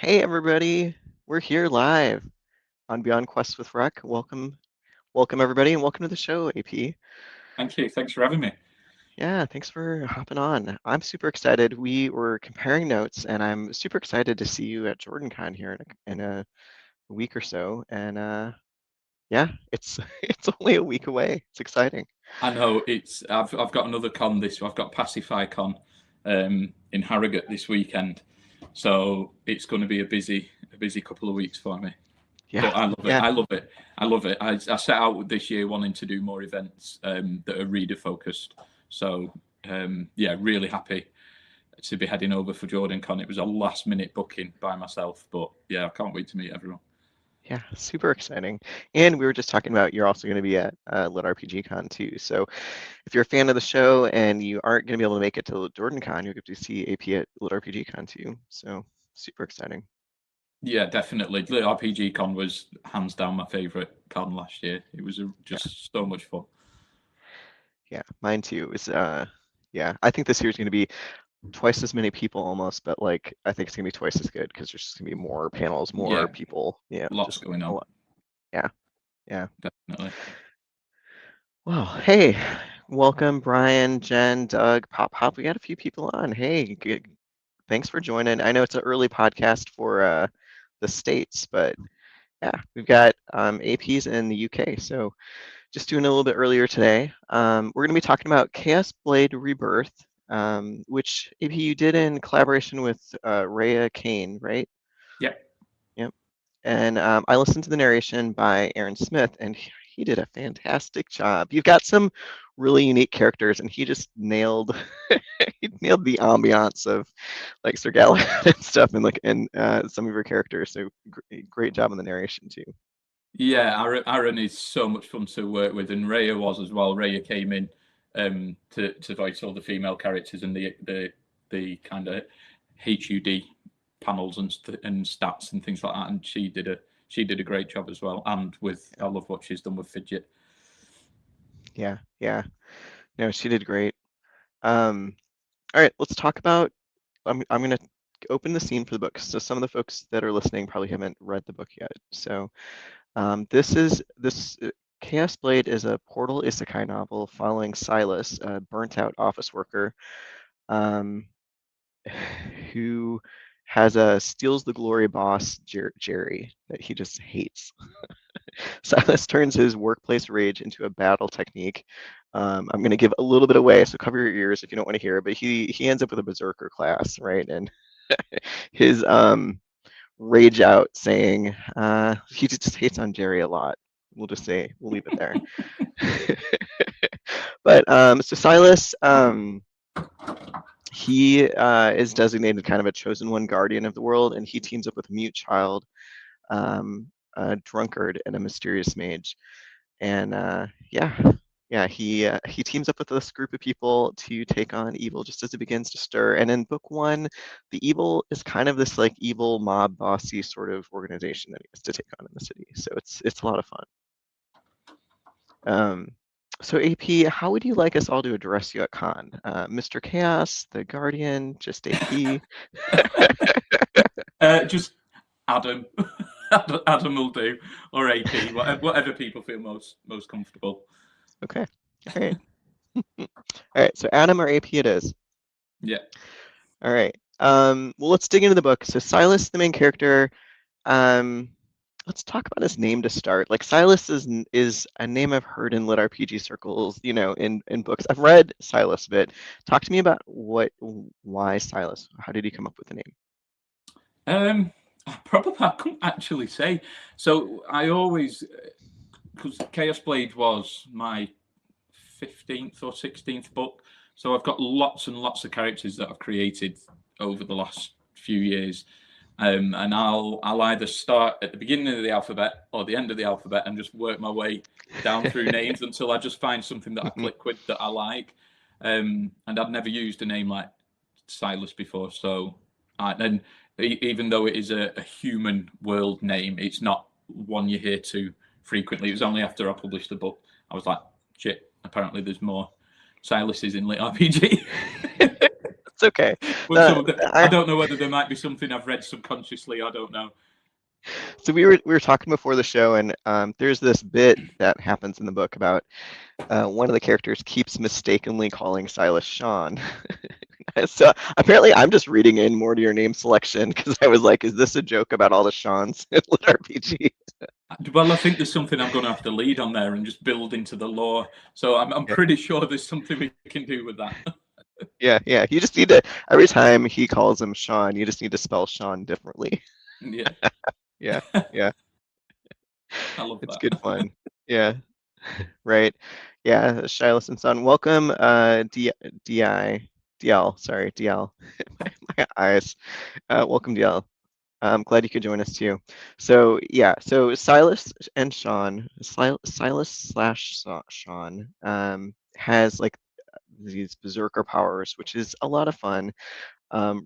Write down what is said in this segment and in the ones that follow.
Hey everybody, we're here live on Beyond Quest with Rec. Welcome everybody, and welcome to the show, AP. Thank you. Thanks for having me. Yeah, thanks for hopping on. I'm super excited. We were comparing notes, and I'm super excited to see you at JordanCon here in a week or so. And yeah, it's it's only a week away. It's exciting. I know it's. I've got another con this. I've got Pacify Con in Harrogate this weekend, so it's going to be a busy couple of weeks for me. But Yeah, I love it. yeah, I love it. I love it. I set out this year wanting to do more events that are reader focused. So yeah, really happy to be heading over for Jordan Con. It was a last minute booking by myself, but yeah, I can't wait to meet everyone. yeah, super exciting. And we were just talking about you're also going to be at Lit RPG Con too. So if you're a fan of the show and you aren't going to be able to make it to JordanCon, you'll get to see AP at Lit RPG Con too. So super exciting. Yeah, definitely. The RPG Con was hands down my favourite con last year. It was Yeah, just so much fun. yeah, mine too. Yeah, I think this year's going to be twice as many people almost, but like I think it's going to be twice as good because there's just going to be more panels, more Yeah, people. Yeah, lots just going a on. lot. Yeah, yeah. Definitely. Well, hey, welcome Brian, Jen, Doug, Pop. We got a few people on. Hey, good. Thanks for joining. I know it's an early podcast for the States, but yeah, we've got APs in the UK. So just doing a little bit earlier today. We're going to be talking about Chaos Blade Rebirth, which AP you did in collaboration with Rhea Kane, right? Yeah. Yep. And I listened to the narration by Aaron Smith, and he did a fantastic job. You've got some really unique characters, and he just nailed he nailed the ambiance of like Sir Galahad and stuff, and some of your characters. So great job on the narration too. Yeah, Aaron is so much fun to work with, and Raya was as well. Raya came in to voice all the female characters and the kind of HUD panels and stats and things like that, and she did a great job as well. And with I love what she's done with Fidget. Yeah, yeah. No, she did great. Um, all right, let's talk about. I'm gonna open the scene for the book. So some of the folks that are listening probably haven't read the book yet. So this Chaos Blade is a portal isekai novel following Silas, a burnt-out office worker, um, who has a steals the glory boss Jerry that he just hates. Silas turns his workplace rage into a battle technique. I'm going to give a little bit away, so cover your ears if you don't want to hear it. But he ends up with a berserker class, right? And his rage out saying he just hates on Jerry a lot. We'll just say we'll leave it there. But so Silas, he is designated kind of a chosen one guardian of the world, and he teams up with a mute child, a drunkard, and a mysterious mage. And yeah, he teams up with this group of people to take on evil just as it begins to stir. And in book one, the evil is kind of this like evil mob bossy sort of organization that he has to take on in the city. So it's a lot of fun. Um, so AP, how would you like us all to address you at con? Mr. Chaos, the Guardian, just AP? Just Adam. Adam will do, or AP, whatever people feel most comfortable. Okay. All right. All right. So Adam or AP it is. Yeah. All right. Well, let's dig into the book. So Silas, the main character, um, let's talk about his name to start. Like Silas is a name I've heard in lit RPG circles, in books. I've read Silas a bit. Talk to me about why Silas? How did he come up with the name? I couldn't actually say. So I always, because Chaos Blade was my 15th or 16th book, so I've got lots and lots of characters that I've created over the last few years. And I'll either start at the beginning of the alphabet or the end of the alphabet and just work my way down through names until I just find something that I Mhm. click with that I like. And I've never used a name like Silas before, so and even though it is a human world name, it's not one you hear too frequently. It was only after I published the book I was like, shit. Apparently, there's more Silas's in lit RPG. It's okay. But Uh, I I, don't know whether there might be something I've read subconsciously. I don't know. so we were talking before the show, and there's this bit that happens in the book about one of the characters keeps mistakenly calling Silas Sean. So apparently, I'm just reading in more to your name selection because I was like, "Is this a joke about all the Seans in Lit RPG?" Well, I think there's something I'm going to have to lead on there and just build into the lore. So I'm Yeah, pretty sure there's something we can do with that. yeah, yeah. You just need to every time he calls him Sean, you just need to spell Sean differently. Yeah, Yeah, yeah. I love It's good that. fun. Yeah, right. Yeah, Shilas and Son. Welcome, DL. Sorry, DL. My eyes. Welcome, DL. I'm glad you could join us too. So yeah, so Silas and Sean, Silas slash Sean, has like these berserker powers, which is a lot of fun.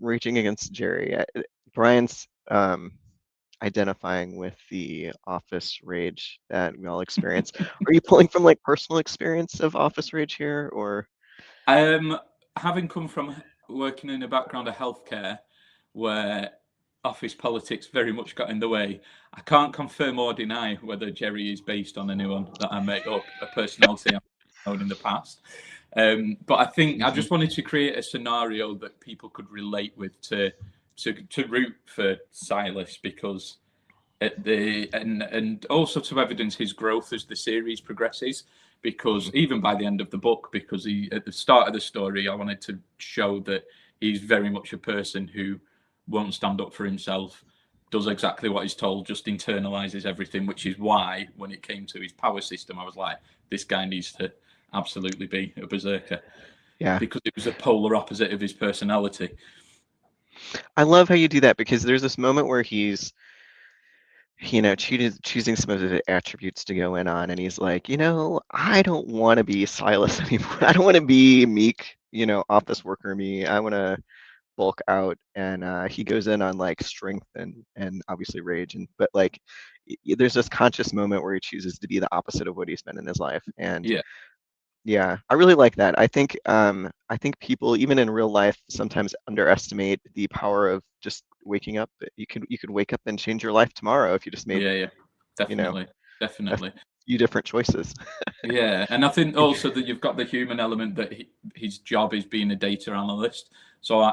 Raging against Jerry. Brian's identifying with the office rage that we all experience. Are you pulling from like personal experience of office rage here, or? Um, Having come from working in a background of healthcare, where office politics very much got in the way, I can't confirm or deny whether Jerry is based on anyone that I made up, a personality I've known in the past. But I think I Mhm. just wanted to create a scenario that people could relate with to root for Silas because at the and also to evidence his growth as the series progresses because Mhm. even by the end of the book because he at the start of the story I wanted to show that he's very much a person who won't stand up for himself, does exactly what he's told, just internalizes everything, which is why when it came to his power system I was like, this guy needs to absolutely be a berserker Yeah, because it was a polar opposite of his personality. I love how you do that because there's this moment where he's choosing some of the attributes to go in on, and he's like, I don't want to be Silas anymore. I don't want to be meek, office worker me. I want to bulk out, and he goes in on like strength and obviously rage, and but like there's this conscious moment where he chooses to be the opposite of what he's been in his life, and Yeah, yeah, I really like that. I think people even in real life sometimes underestimate the power of just waking up. You could wake up and change your life tomorrow if you just made, yeah, yeah, you know, definitely, a definitely. few different choices. Yeah, and I think also that you've got the human element that his job is being a data analyst. So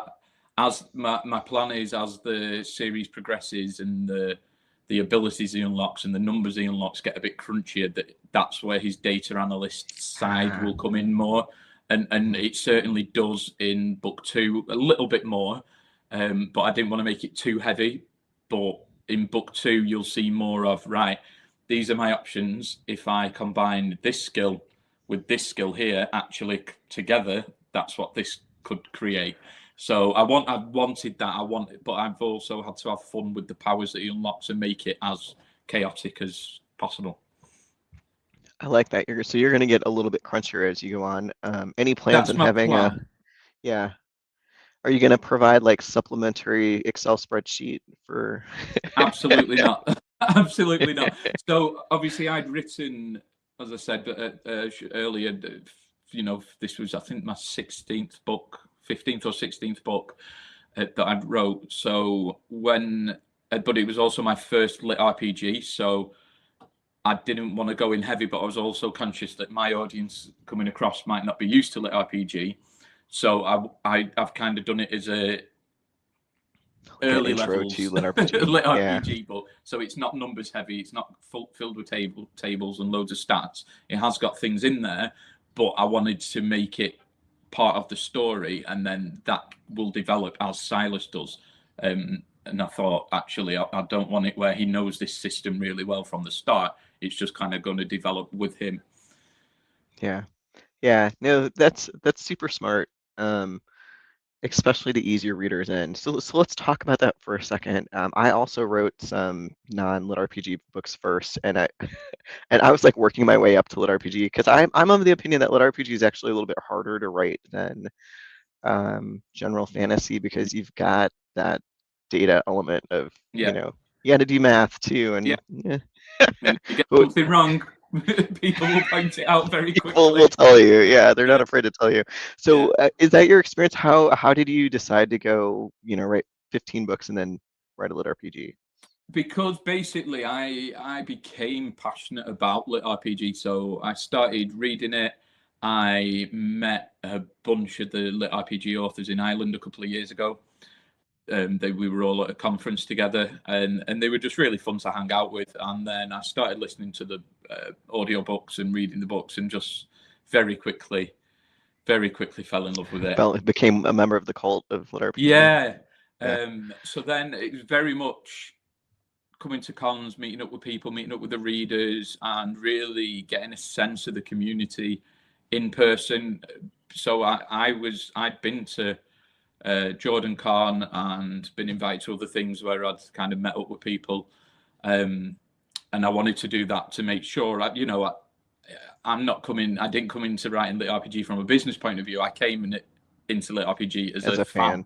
as my plan is, as the series progresses and the abilities he unlocks and the numbers he unlocks get a bit crunchier, that's where his data analyst side Ah, will come in more, and mhm. it certainly does in book two a little bit more, but I didn't want to make it too heavy. But in book two, you'll see more of right, these are my options. If I combine this skill with this skill here, actually together, that's what this could create. So I wanted that. I wanted, but I've also had to have fun with the powers that he unlocks and make it as chaotic as possible. I like that. So you're going to get a little bit crunchier as you go on. Any plans That's on my having plan. yeah. Are you going to provide like supplementary Excel spreadsheet for? Absolutely not. Absolutely not. So obviously, I'd written, as I said earlier, this was I think my 16th book, 15th or 16th book that I wrote. So but it was also my first lit RPG. So I didn't want to go in heavy, but I was also conscious that my audience coming across might not be used to lit RPG. So I've kind of done it as a Like an early intro to levels Lit RPG? lit Yeah, RPG, but so it's not numbers heavy. It's not filled with tables and loads of stats. It has got things in there, but I wanted to make it part of the story, and then that will develop as Silas does. And I thought, actually, I don't want it where he knows this system really well from the start. It's just kind of going to develop with him. yeah, yeah. No, that's super smart. Um, Especially to ease your readers in. So let's talk about that for a second. I also wrote some non-lit RPG books first, and I was like working my way up to lit RPG because I'm of the opinion that lit RPG is actually a little bit harder to write than general fantasy because you've got that data element of Yeah, you got to do math too, yeah. and yeah. And if you get But something wrong, People will point it out very People will quickly. tell you. Yeah, they're not Yeah, afraid to tell you. yeah. So, is that your experience? How did you decide to go, write 15 books and then write a lit RPG? Because basically I became passionate about lit RPG, so I started reading it. I met a bunch of the lit RPG authors in Ireland a couple of years ago. We were all at a conference together, and they were just really fun to hang out with. And then I started listening to the audio books and reading the books, and just very quickly, very quickly fell in love with it. Became a member of the cult of lit RPG. Yeah. Yeah. So then it was very much coming to cons, meeting up with people, meeting up with the readers, and really getting a sense of the community in person. So I'd been to Jordan Con and been invited to other things where I'd kind of met up with people, and I wanted to do that to make sure I'm not coming. I didn't come into writing lit RPG from a business point of view. I came into lit RPG as As a a fan, fan.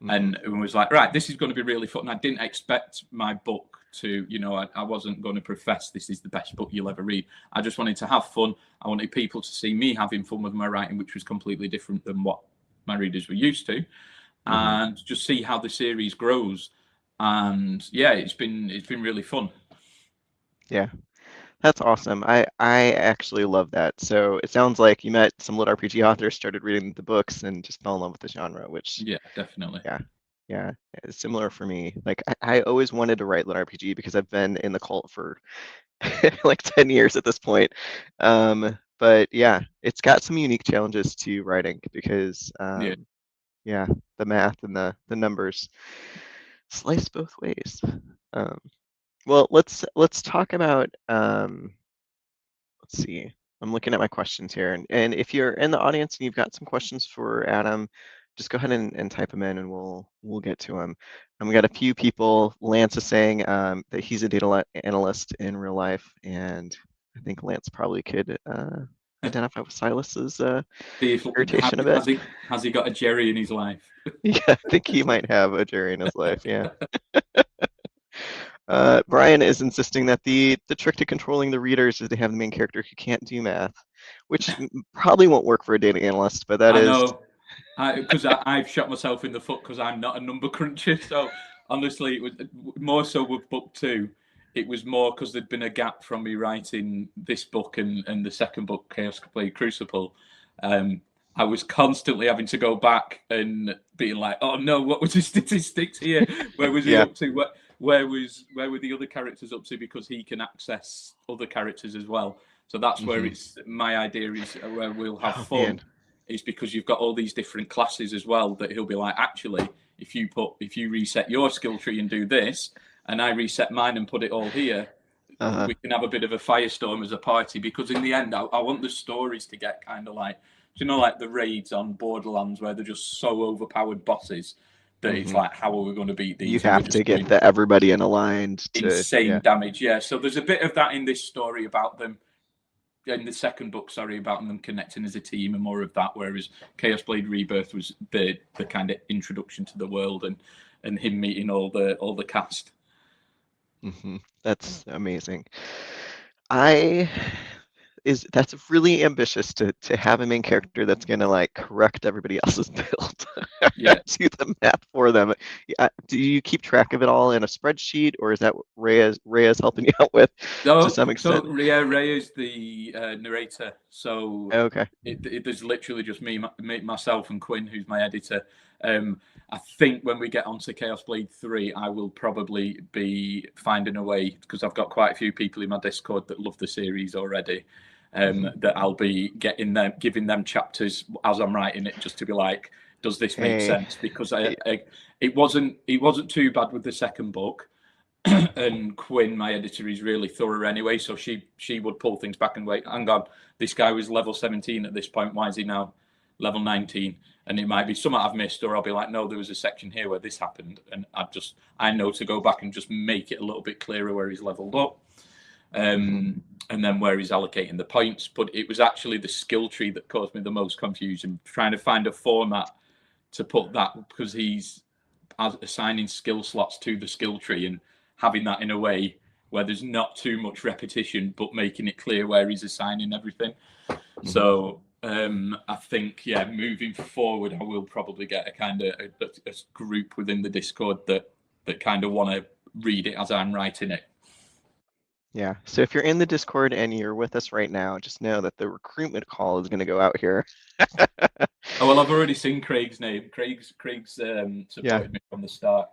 Hmm. and was like, right, this is going to be really fun. I didn't expect my book to, I wasn't going to profess this is the best book you'll ever read. I just wanted to have fun. I wanted people to see me having fun with my writing, which was completely different than what my readers were used to, Hmm. and just see how the series grows. And yeah, it's been really fun. Yeah. That's awesome. I actually love that. So it sounds like you met some lit RPG authors, started reading the books, and just fell in love with the genre, which, Yeah, definitely. yeah, yeah, it's similar for me. Like I always wanted to write lit RPG because I've been in the cult for like 10 years at this point. But yeah, it's got some unique challenges to writing because Yeah. yeah, the math and the numbers slice both ways. Um, well, let's talk about let's see. I'm looking at my questions here, and if you're in the audience and you've got some questions for Adam, just go ahead and type them in, and we'll get to them. And we got a few people. Lance is saying that he's a data analyst in real life, and I think Lance probably could identify with Silas's See if irritation a bit. has he got a Jerry in his life? Yeah, I think he might have a Jerry in his life. Yeah. Brian is insisting that the trick to controlling the readers is to have the main character who can't do math, which probably won't work for a data analyst, but that I is know, because I've shot myself in the foot because I'm not a number cruncher. So honestly, it was more so with book two. It was more because there'd been a gap from me writing this book and the second book, Chaos Blade Crucible. Um, I was constantly having to go back and being like, "Oh no, what was the statistics here? Where was he yeah. up to? Where were the other characters up to? Because he can access other characters as well. So that's where Hmm. it's my idea is where we'll have Oh fun man. is because you've got all these different classes as well that he'll be like, actually, if you reset your skill tree and do this, and I reset mine and put it all here, Uh-huh. we can have a bit of a firestorm as a party. Because in the end, I want the stories to get kind of like, like the raids on Borderlands where they're just so overpowered bosses that it's Hmm. like, how are we going to beat You these? And we're have to just get doing the everybody in aligned to insane yeah. damage. Yeah. So there's a bit of that in this story about them in the second book, sorry, about them connecting as a team and more of that. Whereas Chaos Blade Rebirth was the kind of introduction to the world and him meeting all the cast. Hmm. That's amazing. I is that's really ambitious to have a main character that's gonna like correct everybody else's build, Yeah. do the math for them. Yeah, do you keep track of it all in a spreadsheet, or is that what Rhea's helping you out with to No, some so extent? Ray is the narrator. So Okay. there's literally just myself, and Quinn, who's my editor. I think when we get onto Chaos Blade 3, I will probably be finding a way because I've got quite a few people in my Discord that love the series already. Hmm. That I'll be giving them chapters as I'm writing it, just to be like, does this make Hey, sense? Because yeah. it wasn't too bad with the second book, and Quinn, my editor, is really thorough anyway. So she would pull things back and wait. Hang on, this guy was level 17 at this point. Why is he now level 19? And it might be something I've missed, or I'll be like, no, there was a section here where this happened, and I know to go back and just make it a little bit clearer where he's leveled up, Hmm. and then where he's allocating the points. But it was actually the skill tree that caused me the most confusion, trying to find a format to put that because he's assigning skill slots to the skill tree and having that in a way where there's not too much repetition, but making it clear where he's assigning everything. Hmm. So I think, yeah, moving forward, I will probably get a kind of a group within the Discord that kind of want to read it as I'm writing it. Yeah. So if you're in the Discord and you're with us right now, just know that the recruitment call is going to go out here. Oh well, I've already seen Craig's name. Craig's Yeah. supported me from the start.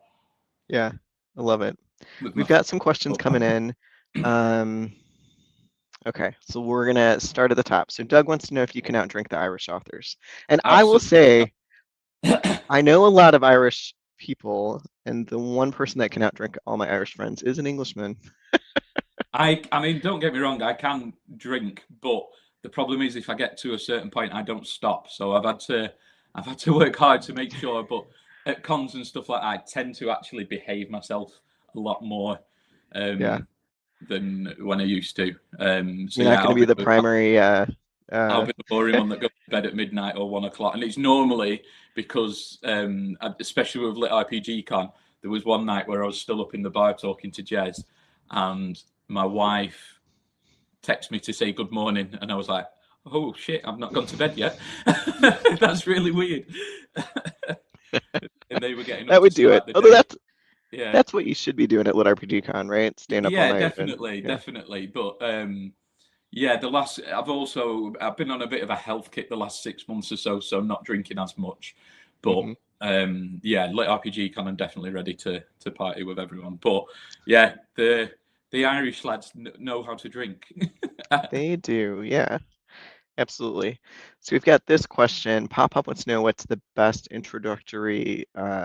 Yeah. I love it. With We've my got some questions book. coming in. Okay, so we're gonna start at the top. So Doug wants to know if you can outdrink the Irish authors. And I will Absolutely. say, I know a lot of Irish people, and the one person that can outdrink all my Irish friends is an Englishman. I mean, don't get me wrong, I can drink, but the problem is if I get to a certain point, I don't stop. So I've had to work hard to make sure. But at cons and stuff like that, I tend to actually behave myself a lot more Yeah, than when I used to. So you're not yeah, going to be the primary. I'll Uh, be the boring one that goes to bed at midnight or 1 o'clock, and it's normally because, especially with Lit RPG Con, there was one night where I was still up in the bar talking to Jez, and my wife texted me to say good morning, and I was like, "Oh shit, I've not gone to bed yet." That's really weird. And they were getting up that to would do it. start the Although day. Yeah, that's what you should be doing at Lit RPG Con, right? Staying up all yeah, night and definitely, yeah. definitely. But yeah, I've been on a bit of a health kick the last 6 months or so, so not drinking as much. But Hmm. yeah, Lit RPG Con, I'm definitely ready to party with everyone. But yeah, the Irish lads know how to drink. They do, yeah. Absolutely. So we've got this question. Pop Up wants to know what's the best introductory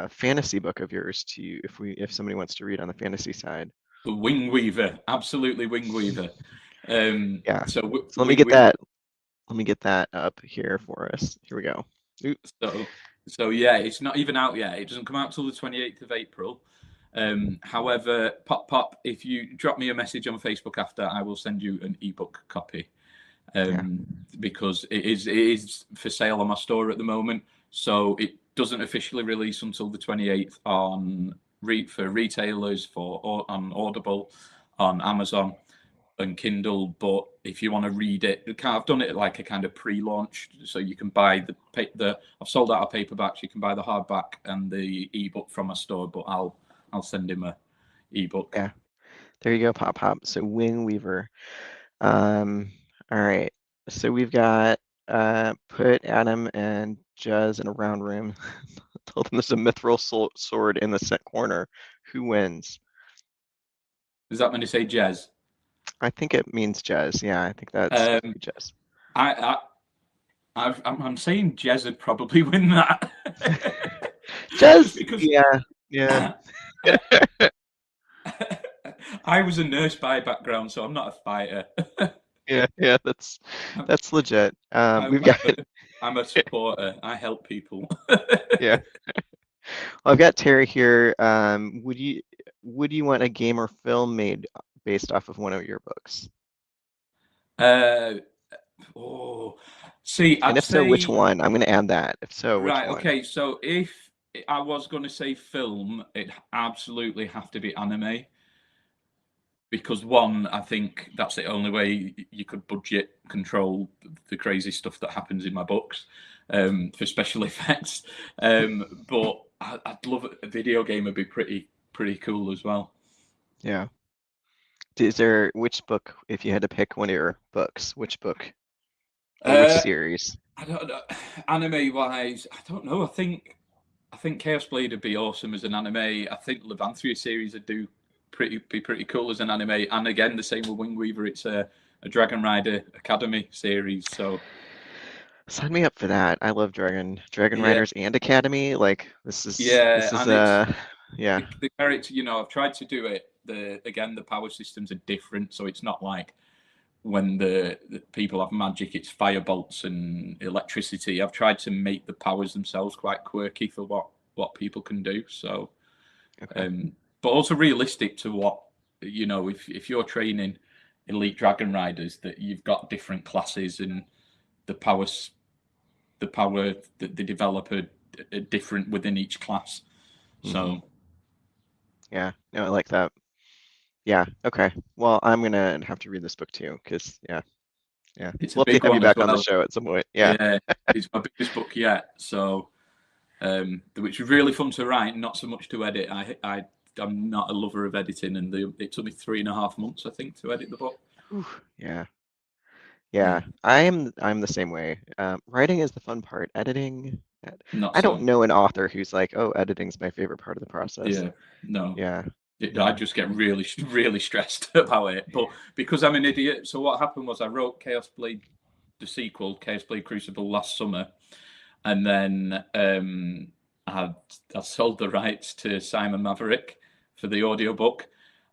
fantasy book of yours to you if somebody wants to read on the fantasy side. The Wing Weaver, absolutely Wing Weaver. Yeah. So So let me get that. Let me get that up here for us. Here we go. Oop. So yeah, it's not even out yet. It doesn't come out till the 28th of April. However, pop, if you drop me a message on Facebook after, I will send you an ebook copy. Yeah. Because it is for sale on my store at the moment. So it doesn't officially release until the 28th for retailers, on Audible, on Amazon and Kindle. But if you want to read it, I've done it like a kind of pre-launch, so you can buy the. I've sold out our paperbacks. You can buy the hardback and the ebook from my store, but I'll send him a ebook. Yeah. There you go, Pop. So Wing Weaver. All right. So we've got put Adam and Jez in a round room. Told them there's a mithril sword in the set corner. Who wins? Does that mean to say Jez? I think it means Jez. Yeah, I think that's supposed to Um, be Jez. I, I'm saying Jez would probably win that. Just Jez, because yeah, yeah, I was a nurse by background, so I'm not a fighter. yeah. That's legit. I'm, We've got I'm a supporter. I help people. yeah. Well, I've got Terry here. Would you want a game or film made based off of one of your books? uh, oh, see, And I'd if so, which say one? I'm going to add that. If so, which right. one? Okay, so if I was going to say film, it'd absolutely have to be anime because one, I think that's the only way you could budget control the crazy stuff that happens in my books for special effects. But I'd love a video game would be pretty cool as well. Yeah. Which book, if you had to pick one of your books, which book or which Uh, series? I don't know. Anime wise, I don't know. I think Chaos Blade would be awesome as an anime. I think Levanthria series would be pretty cool as an anime. And again, the same with Wing Weaver. It's a Dragon Rider Academy series. So Sign me up for that. I love Dragon yeah, Riders and Academy. Like yeah, this is and it's yeah. the character. You know, I've tried to do it. The power systems are different, so it's not like when the people have magic, it's fire bolts and electricity. I've tried to make the powers themselves quite quirky for what people can do. So, Okay. um, but also realistic to what if you're training elite dragon riders, that you've got different classes and the powers, the power that they develop are different within each class. Hmm. So Yeah. No, I like that. Yeah. Okay. Well, I'm gonna have to read this book too, because yeah. It's a We'll have to big have you one as back on the well. show at some point. Yeah. Yeah, it's my biggest book yet. So, which was really fun to write, not so much to edit. I'm not a lover of editing, and it took me 3.5 months, I think, to edit the book. Ooh, yeah. Yeah, Yeah. I'm the same way. Writing is the fun part. Editing, not I don't so. know an author who's like, oh, editing's my favorite part of the process. Yeah, no. Yeah. I Yeah. just get really, really stressed about it. But because I'm an idiot, so what happened was I wrote Chaos Blade, the sequel, Chaos Blade Crucible, last summer, and then I sold the rights to Simon Maverick for the audiobook,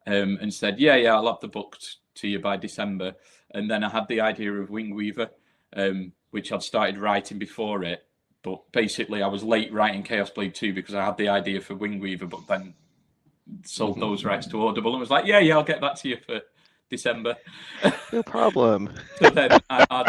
and said, yeah, I'll have the book to you by December. And then I had the idea of Wing Weaver, which I'd started writing before it. But basically, I was late writing Chaos Blade 2 because I had the idea for Wing Weaver, but then sold Mhm. those rights to Audible and was like, yeah, I'll get that to you for December. No problem. So then I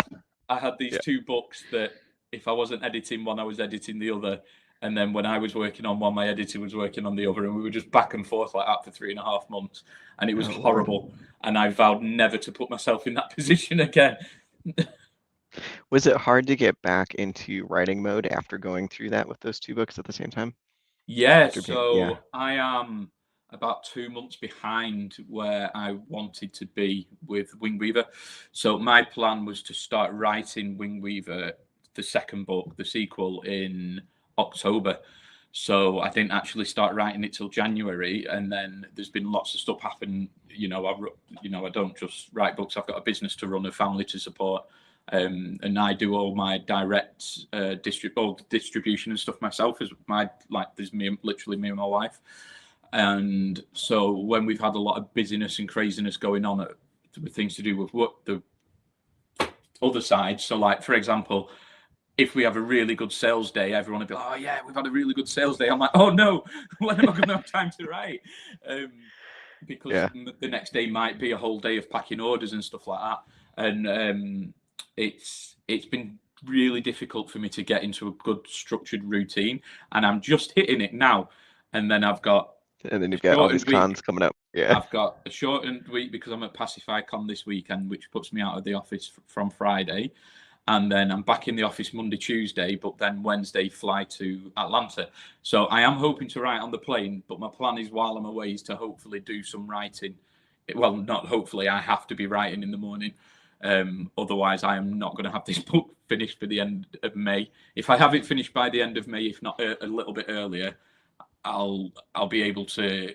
had these Yeah. two books that if I wasn't editing one, I was editing the other. And then when I was working on one, my editor was working on the other, and we were just back and forth like that for 3.5 months, and it was Oh Lord. horrible. And I vowed never to put myself in that position again. Was it hard to get back into writing mode after going through that with those two books at the same time? Yeah, After being, yeah. so I am about 2 months behind where I wanted to be with Wing Weaver. So my plan was to start writing Wing Weaver, the second book, the sequel, in October. So I didn't actually start writing it till January, and then there's been lots of stuff happen. I don't just write books. I've got a business to run, a family to support, and I do all my direct distribution and stuff myself. As my there's literally me and my wife, and so when we've had a lot of busyness and craziness going on with things to do with what the other side. So, like for example, if we have a really good sales day, everyone will be like, "Oh yeah, we've had a really good sales day." I'm like, "Oh no, when am I going to have time to write?" Because Yeah. the next day might be a whole day of packing orders and stuff like that, and it's been really difficult for me to get into a good structured routine, and I'm just hitting it now. And then I've got And then a you've got all these shortened week. cons coming up. Yeah. I've got a shortened week because I'm at PacifyCon this weekend, which puts me out of the office from Friday. And then I'm back in the office Monday, Tuesday, but then Wednesday fly to Atlanta. So I am hoping to write on the plane, but my plan is while I'm away is to hopefully do some writing. Well, not hopefully, I have to be writing in the morning. Otherwise, I am not going to have this book finished for the end of May. If I have it finished by the end of May, if not a little bit earlier, I'll be able to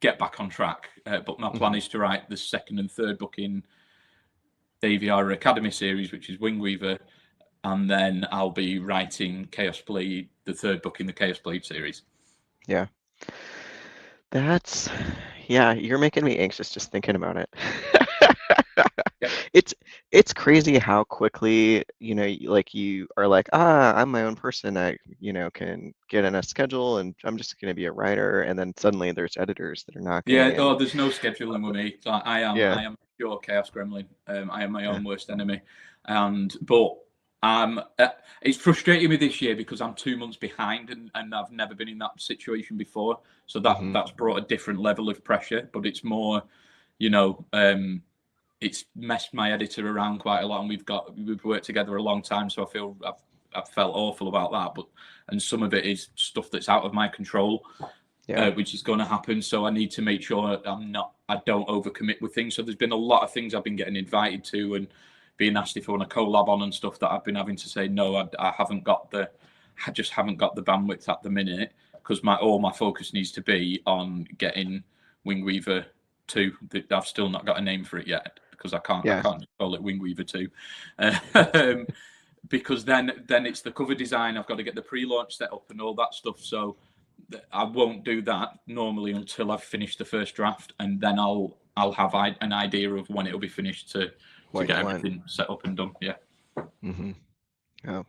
get back on track. But my plan is to write the second and third book in the AVR Academy series, which is Wing Weaver, and then I'll be writing Chaos Blade, the third book in the Chaos Blade series. Yeah. That's, yeah, you're making me anxious just thinking about it. Yeah, It's it's crazy how quickly, like you are like, I'm my own person. I, can get in a schedule and I'm just going to be a writer. And then suddenly there's editors that are yeah. knocking and Oh, there's no scheduling with me. So yeah, I am pure chaos gremlin. I am my yeah. own worst enemy, but it's frustrating me this year because I'm 2 months behind, and I've never been in that situation before. So Hmm. that's brought a different level of pressure. But it's more, you know, it's messed my editor around quite a lot, and we've worked together a long time. So I've felt awful about that. And some of it is stuff that's out of my control, Yeah. which is going to happen. So I need to make sure I don't overcommit with things. So there's been a lot of things I've been getting invited to and being asked if I want to collab on and stuff that I've been having to say no. I just haven't got the bandwidth at the minute because all my focus needs to be on getting Wing Weaver 2. I've still not got a name for it yet because I Yeah. can't call it Wing Weaver 2. Because then it's the cover design. I've got to get the pre-launch set up and all that stuff. So I won't do that normally until I've finished the first draft, and then I'll have an idea of when it'll be finished to What get you want. everything set up and done. Yeah. Hmm. Oh,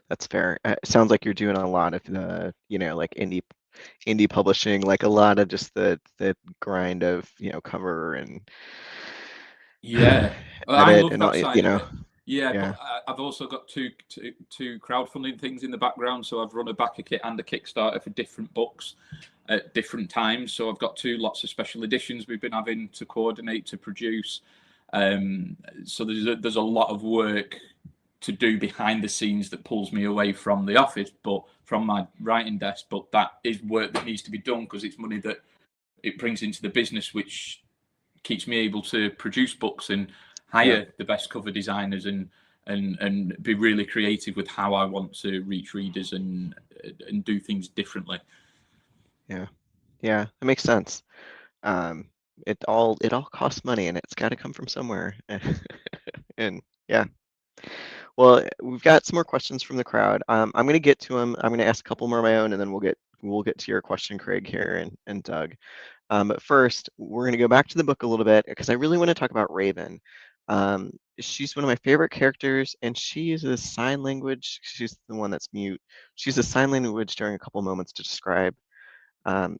that's fair. It sounds like you're doing a lot of the, like indie publishing, like a lot of just the grind of, cover and Yeah, I edit love and all, that side of it. Yeah, but yeah. I've also got two crowdfunding things in the background. So I've run a backer kit and a Kickstarter for different books, at different times. So I've got 2 lots of special editions we've been having to coordinate to produce. So there's a lot of work to do behind the scenes that pulls me away from the office, but from my writing desk. But that is work that needs to be done because it's money that it brings into the business, which keeps me able to produce books and hire the best cover designers and be really creative with how I want to reach readers and do things differently. Yeah, yeah, that makes sense. It all costs money, and it's got to come from somewhere. And yeah, well, we've got some more questions from the crowd. I'm going to get to them. I'm going to ask a couple more of my own, and then we'll get to your question, Craig, here, and Doug. But first, we're going to go back to the book a little bit because I really want to talk about Raven. She's one of my favorite characters, and she uses sign language. She's the one that's mute. She uses sign language during a couple moments to describe. And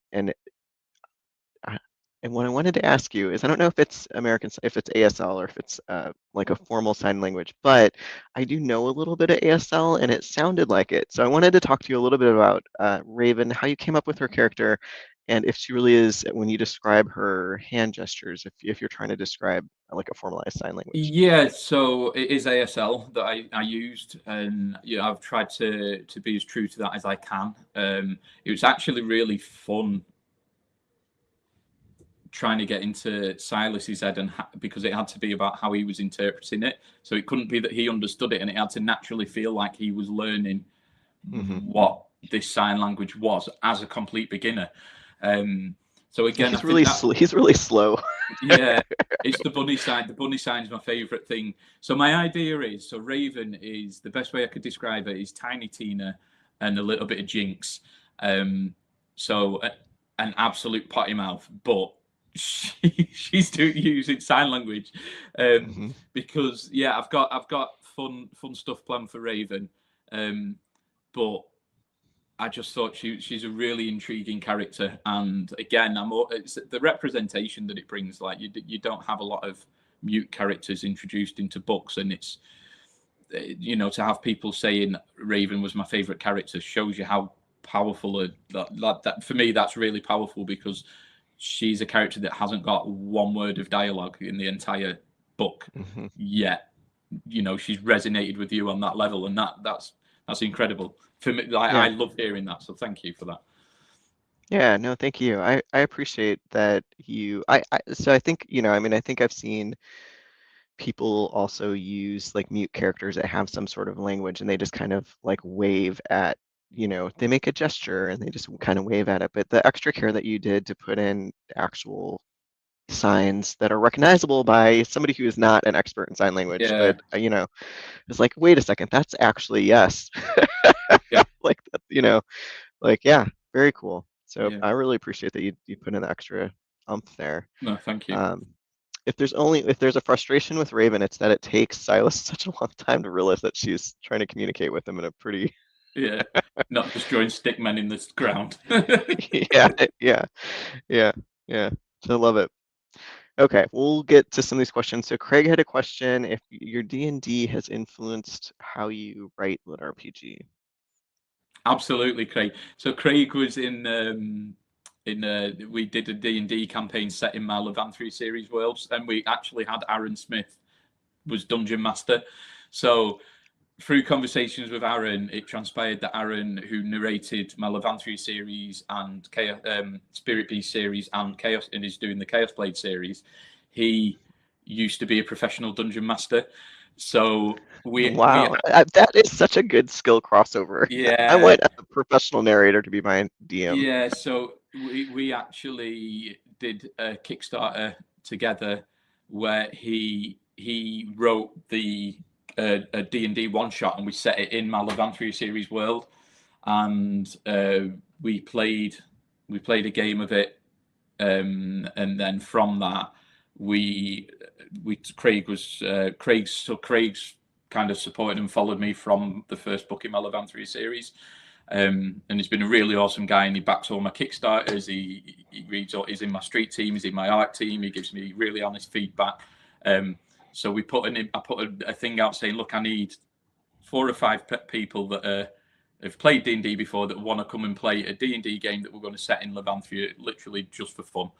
and what I wanted to ask you is, I don't know if it's if it's ASL or if it's like a formal sign language, but I do know a little bit of ASL, and it sounded like it. So I wanted to talk to you a little bit about Raven, how you came up with her character, and if she really is, when you describe her hand gestures, if you're trying to describe like a formalized sign language. Yeah, so it is ASL that I used, and I've tried to be as true to that as I can. It was actually really fun trying to get into Silas's head, and because it had to be about how he was interpreting it. So it couldn't be that he understood it, and it had to naturally feel like he was learning what this sign language was as a complete beginner. So again, I think that He's really slow. yeah, it's the bunny sign. The bunny sign is my favorite thing. So my idea is, so Raven is, the best way I could describe it is Tiny Tina and a little bit of Jinx. So an absolute potty mouth, but she's using sign language. Because yeah, I've got fun stuff planned for Raven. But I just thought she's a really intriguing character, and again, it's the representation that it brings. Like you don't have a lot of mute characters introduced into books, and it's to have people saying Raven was my favorite character shows you how powerful that for me that's really powerful, because she's a character that hasn't got one word of dialogue in the entire book yet. She's resonated with you on that level, and that's incredible for me. I love hearing that, so thank you for that. Yeah, no, thank you. I appreciate that so I think, I think I've seen people also use like mute characters that have some sort of language, and they just kind of like wave at, they make a gesture and they just kind of wave at it. But the extra care that you did to put in actual signs that are recognizable by somebody who is not an expert in sign language, Yeah. but it's like, wait a second, that's actually yes. Yeah. Like that, like, yeah, very cool. So Yeah. I really appreciate that you put in the extra there. No, thank you. If there's a frustration with Raven, it's that it takes Silas such a long time to realize that she's trying to communicate with him in a pretty Yeah, not just drawing stick men in the ground. yeah. So I love it. Okay, we'll get to some of these questions. So Craig had a question: if your D&D has influenced how you write lit RPG. Absolutely, Craig. So Craig was in we did a D&D campaign set in my Levanthree series worlds, and we actually had Aaron Smith was dungeon master. So through conversations with Aaron, it transpired that Aaron, who narrated my Levanthree series and Spirit Beast series and Chaos, and is doing the Chaos Blade series, he used to be a professional dungeon master. So Wow, that is such a good skill crossover. I yeah. want a professional narrator to be my DM. Yeah, so we actually did a Kickstarter together where he wrote the a D&D one shot, and we set it in my Levanthree series world, and we played a game of it, and then from that we Craig's kind of supported and followed me from the first book in my Levanthree series. And he's been a really awesome guy, and he backs all my Kickstarters. He reads all. He's in my street team. He's in my art team. He gives me really honest feedback. So I put a thing out saying, look, I need 4 or 5 people that are have played D&D before that want to come and play a D&D game that we're going to set in Levanthia, literally just for fun.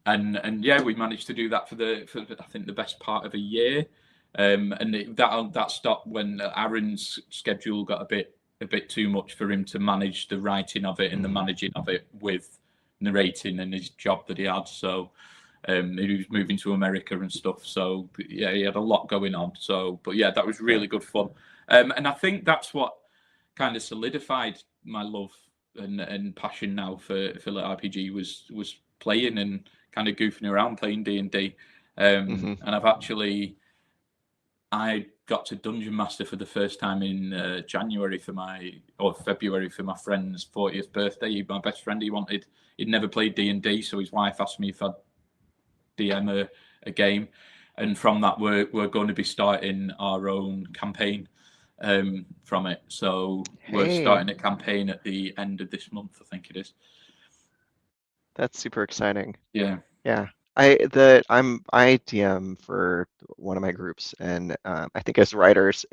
And yeah, we managed to do that for I think the best part of a year. And that stopped when Aaron's schedule got a bit too much for him to manage the writing of it and the managing of it with narrating and his job that he had. So he was moving to America and stuff. So yeah, he had a lot going on. So, but yeah, that was really good fun. And I think that's what kind of solidified my love and passion now for Lit RPG was playing and kind of goofing around playing D&D. And I got to Dungeon Master for the first time in February for my friend's 40th birthday. My best friend, he'd never played D&D, so his wife asked me if I'd DM a game, and from that we're going to be starting our own campaign from it. So we're starting a campaign at the end of this month, I think it is. That's super exciting. Yeah. Yeah. I DM for one of my groups, and I think as writers,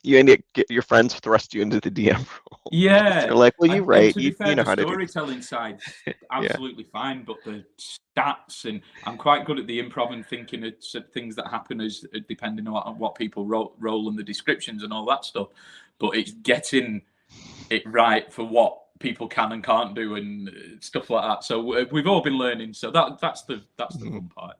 you end up get your friends thrust you into the DM role. Yeah, they're like, well, you and write, to be fair, you know the how to do this. storytelling side's absolutely fine, but the stats, and I'm quite good at the improv and thinking of things that happen as depending on what people roll and the descriptions and all that stuff. But it's getting it right for what people can and can't do and stuff like that. So we've all been learning. So that's the fun part.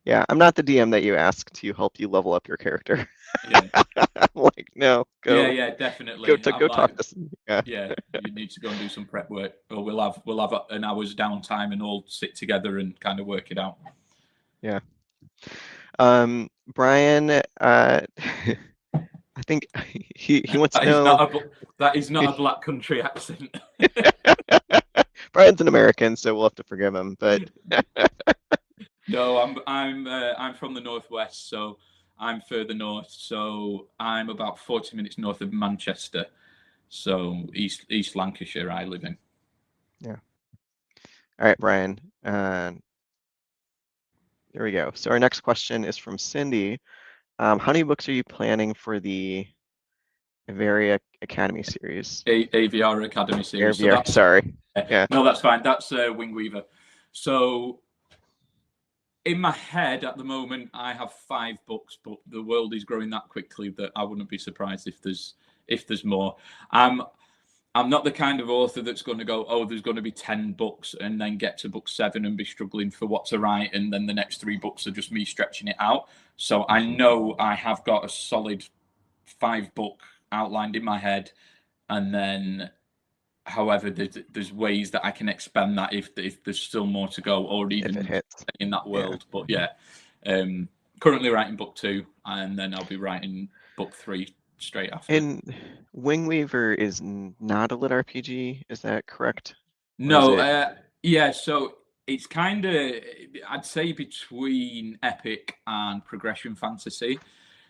Yeah, I'm not the DM that you ask to help you level up your character. Yeah. I'm like, no, go. Yeah, definitely. I'm Go like, talk to some. yeah, you need to go and do some prep work, or we'll have an hour's downtime and all sit together and kind of work it out. Yeah. Brian, I think he wants to know. That is not a Black Country accent. Brian's an American, so we'll have to forgive him. But no, I'm from the northwest, so I'm further north. So I'm about 40 minutes north of Manchester. So East Lancashire, I live in. Yeah. All right, Brian. There we go. So our next question is from Cindy. How many books are you planning for the Averia Academy series? AVR Academy series. AVR, so sorry. Yeah. No, that's fine. That's Wing Weaver. So in my head at the moment, I have 5 books, but the world is growing that quickly that I wouldn't be surprised if there's more. I'm not the kind of author that's going to go, oh, there's going to be 10 books and then get to book 7 and be struggling for what to write, and then the next 3 books are just me stretching it out. So I know I have got a solid 5 book outlined in my head, and then however there's ways that I can expand that if there's still more to go, or even if it hits in that world. But yeah, currently writing book 2, and then I'll be writing book 3 straight after. And Wing Weaver is not a lit RPG, is that correct? No, yeah, so it's kind of, I'd say, between epic and progression fantasy.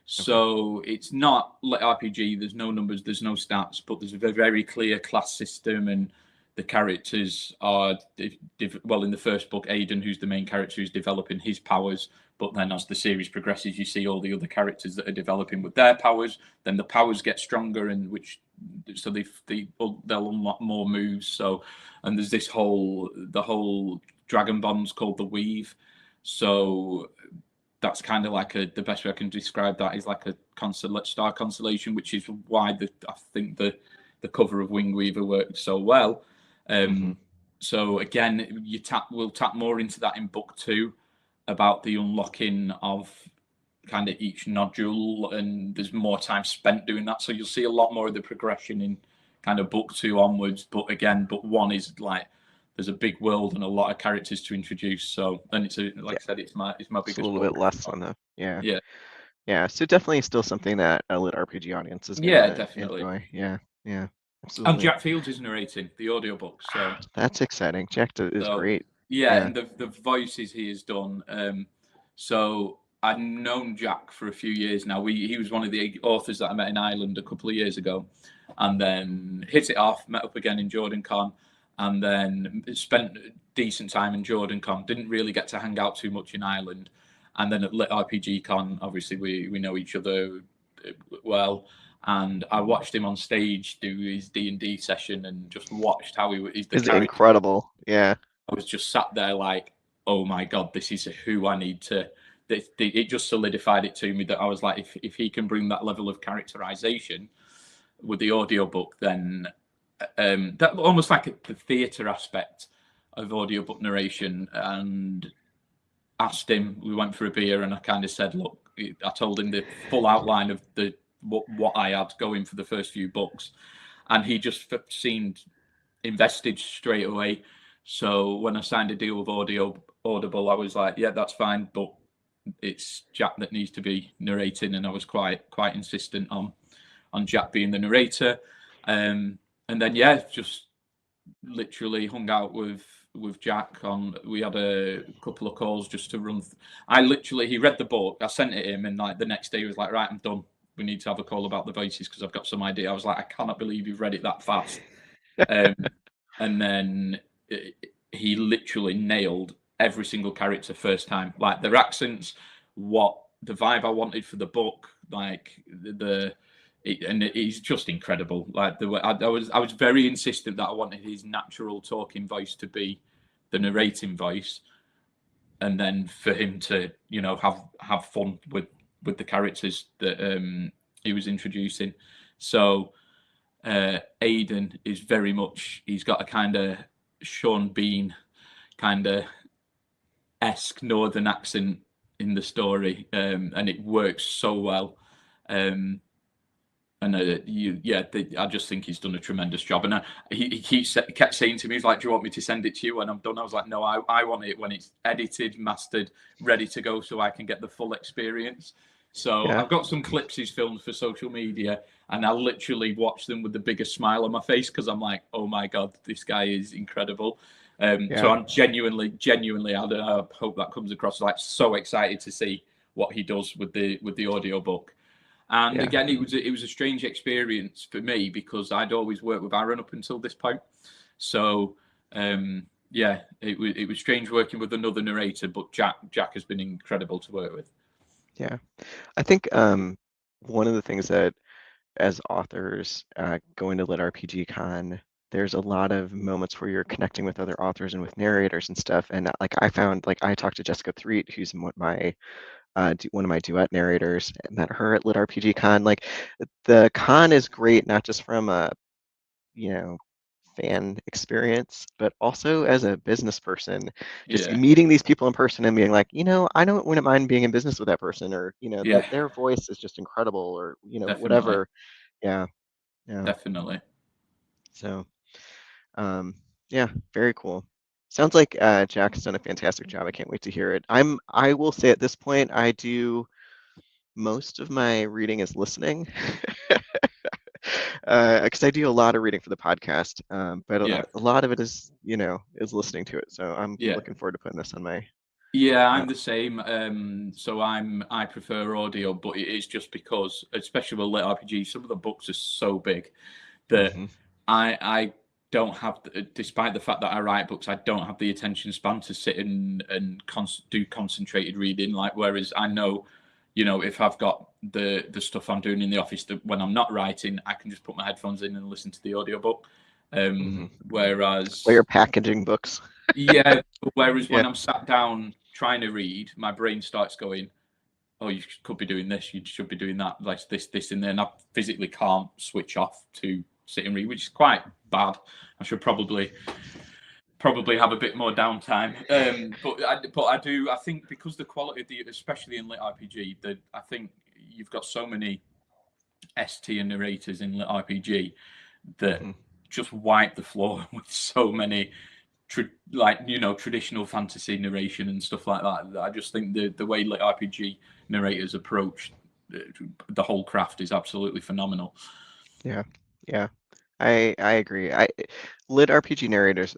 So it's not lit RPG, there's no numbers, there's no stats, but there's a very clear class system, and the characters are, well, in the first book, Aiden, who's the main character, is developing his powers, but then as the series progresses, you see all the other characters that are developing with their powers, then the powers get stronger, and so they'll unlock more moves. So, and there's the whole dragon bonds called the Weave. So that's kind of like the best way I can describe that is like a star constellation, which is why I think the cover of Wing Weaver worked so well. So again, we'll tap more into that in book 2 about the unlocking of kind of each nodule, and there's more time spent doing that. So you'll see a lot more of the progression in kind of book 2 onwards. But again, book 1 is like, there's a big world and a lot of characters to introduce. So then I said, it's my biggest. It's a little bit less on the yeah. So definitely still something that a lit RPG audience is gonna enjoy. Yeah, absolutely. And Jack Fields is narrating the audiobook, so that's exciting. Jack is great. Yeah, and the voices he has done. So I've known Jack for a few years now. He was one of the authors that I met in Ireland a couple of years ago, and then hit it off, met up again in JordanCon, and then spent a decent time in JordanCon. Didn't really get to hang out too much in Ireland, and then at Lit RPG Con, obviously we know each other well, and I watched him on stage do his D&D session and just watched how he's the Is character. incredible. Yeah. I was just sat there like, oh my god, this is who I need to. It just solidified it to me that I was like, if he can bring that level of characterization with the audiobook, then that almost like the theatre aspect of audiobook narration. And asked him, we went for a beer, and I kind of said, look, I told him the full outline of what I had going for the first few books, and he just seemed invested straight away. So when I signed a deal with Audible, I was like, yeah, that's fine, but it's Jack that needs to be narrating, and I was quite insistent on Jack being the narrator. And then yeah, just literally hung out with Jack on. We had a couple of calls just to run. He read the book. I sent it him, and like the next day he was like, "Right, I'm done. We need to have a call about the voices because I've got some idea." I was like, "I cannot believe you've read it that fast." Um, and then he literally nailed every single character first time, like their accents, what the vibe I wanted for the book, like and he's just incredible. Like the way I was very insistent that I wanted his natural talking voice to be the narrating voice, and then for him to have fun with the characters that he was introducing. So Aidan is very much, he's got a kind of Sean Bean kind of esque northern accent in the story, and it works so well. Um, and I just think he's done a tremendous job. And he kept saying to me, he's like, "Do you want me to send it to you when I'm done?" I was like, "No, I want it when it's edited, mastered, ready to go, so I can get the full experience." So Yeah. I've got some clips he's filmed for social media, and I literally watch them with the biggest smile on my face because I'm like, "Oh my god, this guy is incredible." So Yeah. I'm genuinely, I don't know, I hope that comes across. Like, so excited to see what he does with the audio book. And Yeah. again, it was a strange experience for me because I'd always worked with Aaron up until this point. So yeah, it was strange working with another narrator, but Jack has been incredible to work with. Yeah. I think one of the things that as authors going to Lit RPG Con, there's a lot of moments where you're connecting with other authors and with narrators and stuff. And like I found, like I talked to Jessica Threet, who's my one of my duet narrators, and met her at Lit RPG Con. Like the con is great, not just from a you know fan experience, but also as a business person, just Yeah, meeting these people in person and being like, I don't wouldn't mind being in business with that person, or yeah, their voice is just incredible, or definitely, whatever. Yeah, yeah. definitely. So, um, yeah, very cool. Sounds like Jack's done a fantastic job. I can't wait to hear it. I will say at this point, I do most of my reading is listening. Because I do a lot of reading for the podcast, but Yeah, a lot of it is listening to it. So I'm yeah. looking forward to putting this on my. Yeah, Uh, I'm the same. So I prefer audio, but it is just because, especially with lit RPG, some of the books are so big that mhm, I don't have, despite the fact that I write books, I don't have the attention span to sit and do concentrated reading. Like, whereas I know, if I've got the stuff I'm doing in the office, that when I'm not writing, I can just put my headphones in and listen to the audiobook. mhm. While Whereas you're packaging books. yeah, whereas Yeah. when I'm sat down trying to read, my brain starts going, "Oh, you could be doing this. You should be doing that. Like this, and then I physically can't switch off to sit and read, which is quite bad. I should probably have a bit more downtime. But I do. I think because the quality of especially in lit RPG, that I think you've got so many S tier narrators in lit RPG that Hmm. just wipe the floor with so many traditional fantasy narration and stuff like that. I just think the way lit RPG narrators approach the whole craft is absolutely phenomenal. Yeah. Yeah. I agree. Lit RPG narrators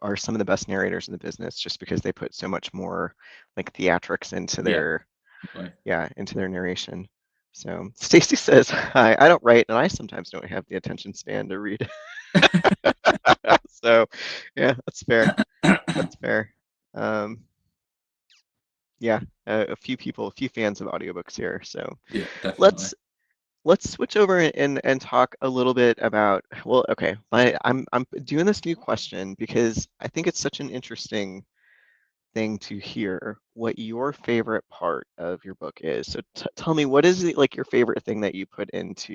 are some of the best narrators in the business, just because they put so much more like theatrics into Yeah, their definitely. narration. So Stacy says, "Hi, I don't write, and I sometimes don't have the attention span to read." So, yeah, that's fair. That's fair. Um, yeah, a few fans of audiobooks here. So Yeah, let's definitely. let's switch over and talk a little bit about, well, okay, I'm doing this new question because I think it's such an interesting thing to hear what your favorite part of your book is. So tell me, what is it, like your favorite thing that you put into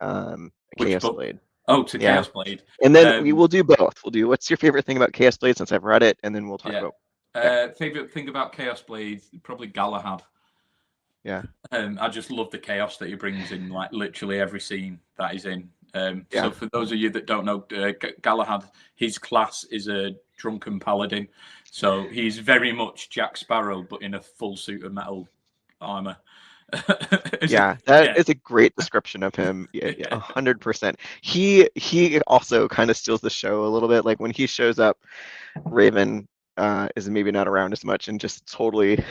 Which Chaos book? Blade? Oh, to Yeah. Chaos Blade. And then we Um, will do both. We'll do what's your favorite thing about Chaos Blade since I've read it, and then we'll talk yeah. about, yeah, Favorite thing about Chaos Blade, probably Galahad. yeah, I just love the chaos that he brings in, like literally every scene that he's in. So yeah, for those of you that don't know, Galahad, his class is a drunken paladin. So he's very much Jack Sparrow, but in a full suit of metal armor. yeah. That Yeah, is a great description of him. Yeah, 100%. He also kind of steals the show a little bit. Like when he shows up, Raven is maybe not around as much and just totally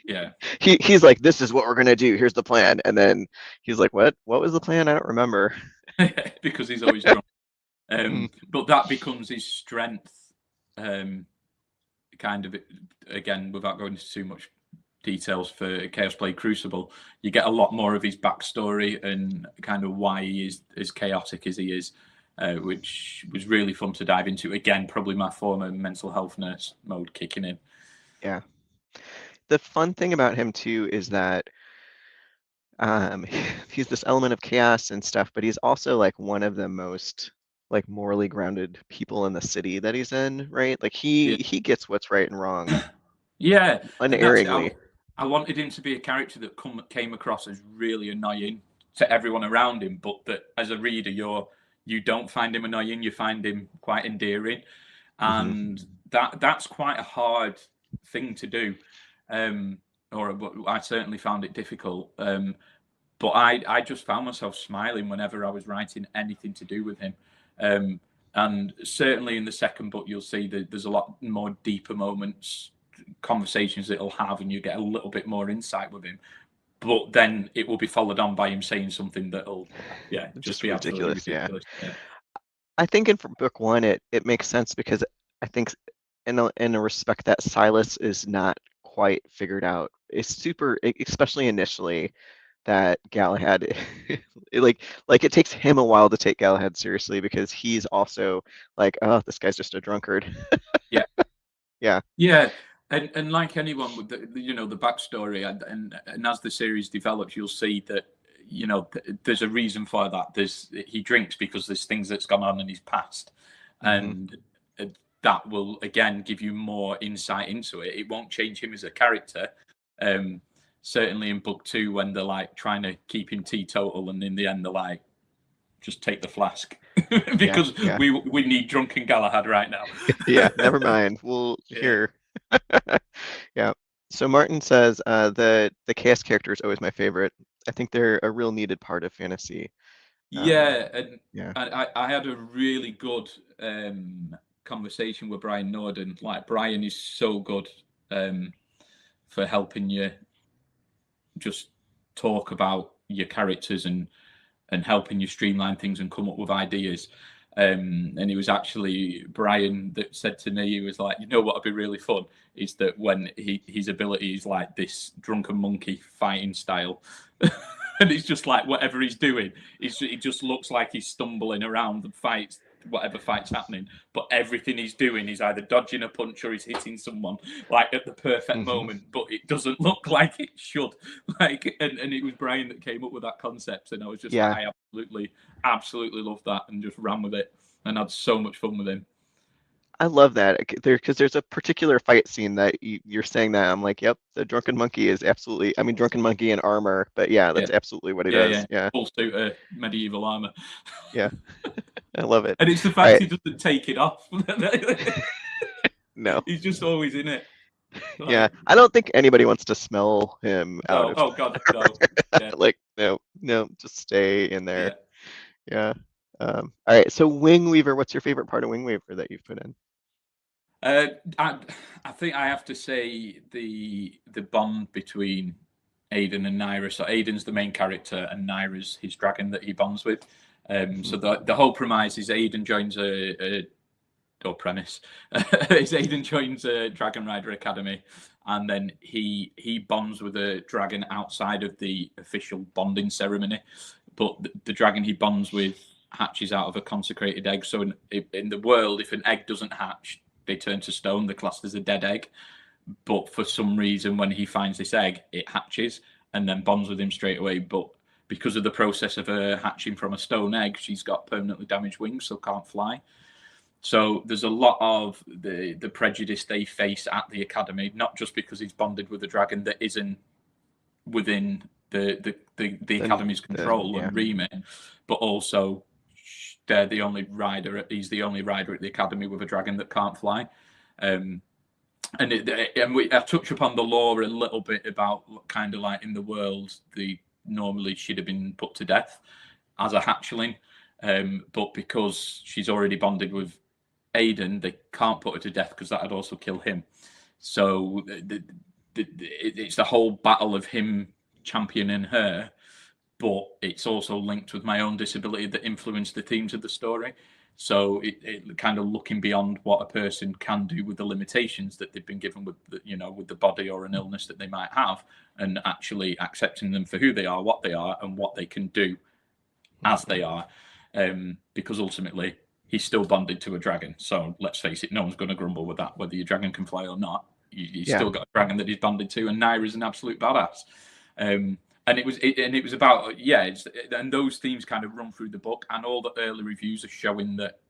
yeah, he's like, this is what we're gonna do. Here's the plan, and then he's like, what? What was the plan? I don't remember. because he's always drunk. Mm, But that becomes his strength. Um, kind of again, without going into too much details for Chaos Blade Crucible, you get a lot more of his backstory and kind of why he is as chaotic as he is, which was really fun to dive into. Again, probably my former mental health nurse mode kicking in. yeah. The fun thing about him too is that um, he's this element of chaos and stuff, but he's also like one of the most like morally grounded people in the city that he's in, right? Like Yeah, he gets what's right and wrong yeah, and that's it. unerringly. I wanted him to be a character that came across as really annoying to everyone around him, but that as a reader, you don't find him annoying. You find him quite endearing, Hmm. and that's quite a hard thing to do. Um, or I certainly found it difficult. But I just found myself smiling whenever I was writing anything to do with him. Um, and certainly in the second book, you'll see that there's a lot more deeper moments, conversations that he'll have, and you get a little bit more insight with him. But then it will be followed on by him saying something that'll, yeah, just Just be absolutely ridiculous. Yeah. ridiculous. Yeah, I think in book one, it makes sense because I think in a respect that Silas is not quite figured out. It's super, especially initially, that Galahad, like it takes him a while to take Galahad seriously because he's also like, oh, this guy's just a drunkard. yeah, Yeah. yeah. And like anyone with the backstory, and as the series develops, you'll see that there's a reason for that. He drinks because there's things that's gone on in his past, Hmm. and that will again give you more insight into it. It won't change him as a character. Um, Certainly in book two, when they're like trying to keep him teetotal, and in the end they're like, just take the flask Yeah. because Yeah. we need drunken Galahad right now. Yeah. Never mind. We'll Yeah. hear. Yeah. So Martin says the chaos character is always my favorite. I think they're a real needed part of fantasy. Um, Yeah, and yeah. I had a really good conversation with Brian Norden. Like Brian is so good um, for helping you just talk about your characters and helping you streamline things and come up with ideas. And it was actually Brian that said to me, he was like, what would be really fun is that when his ability is like this drunken monkey fighting style. And it's just like whatever he's doing, it just looks like he's stumbling around the fights, whatever fight's happening. But everything he's doing, he's either dodging a punch or he's hitting someone like at the perfect Hmm. moment. But it doesn't look like it should. Like, and it was Brian that came up with that concept, and I was just like, Yeah. I absolutely love that, and just ran with it, and had so much fun with him. I love that because there's a particular fight scene that you're saying that I'm like, yep, the drunken monkey is absolutely. I mean, drunken monkey in armor, but yeah, Yeah, that's absolutely what he yeah. does. Yeah, Full suit of medieval armor, yeah, I love it. and it's the All fact right, he doesn't take it off. no, He's just always in it. yeah, Like, I don't think anybody wants to smell him out no, of oh god, no. Yeah, like, no, no, just stay in yeah. there. Yeah. All right, so Wing Weaver, what's your favorite part of Wing Weaver that you've put in? Uh, I, I think I have to say the bond between Aiden and Naira. So Aiden's the main character, and Naira's his dragon that he bonds with. So Hmm. the whole premise is Aiden joins a or premise is Aiden joins a Dragon Rider Academy, and then he bonds with a dragon outside of the official bonding ceremony. But the dragon he bonds with hatches out of a consecrated egg. So in the world, if an egg doesn't hatch, they turn to stone. They're classed as a dead egg. But for some reason, when he finds this egg, it hatches and then bonds with him straight away. But because of the process of her hatching from a stone egg, she's got permanently damaged wings, so can't fly. So there's a lot of the prejudice they face at the academy, not just because he's bonded with a dragon that isn't within the academy's control and remit, but also they're the only rider. He's the only rider at the academy with a dragon that can't fly. And I touch upon the lore a little bit about kind of like in the world, normally she'd have been put to death as a hatchling, but because she's already bonded with Aiden, they can't put her to death because that would also kill him. So it's the whole battle of him championing her, but it's also linked with my own disability that influenced the themes of the story. So it kind of looking beyond what a person can do with the limitations that they've been given with the body or an illness that they might have, and actually accepting them for who they are, what they are, and what they can do as they are. Because ultimately he's still bonded to a dragon. So let's face it, no one's going to grumble with that, whether your dragon can fly or not. He's still got a dragon that he's bonded to, and Naira's an absolute badass. And it was about and those themes kind of run through the book, and all the early reviews are showing that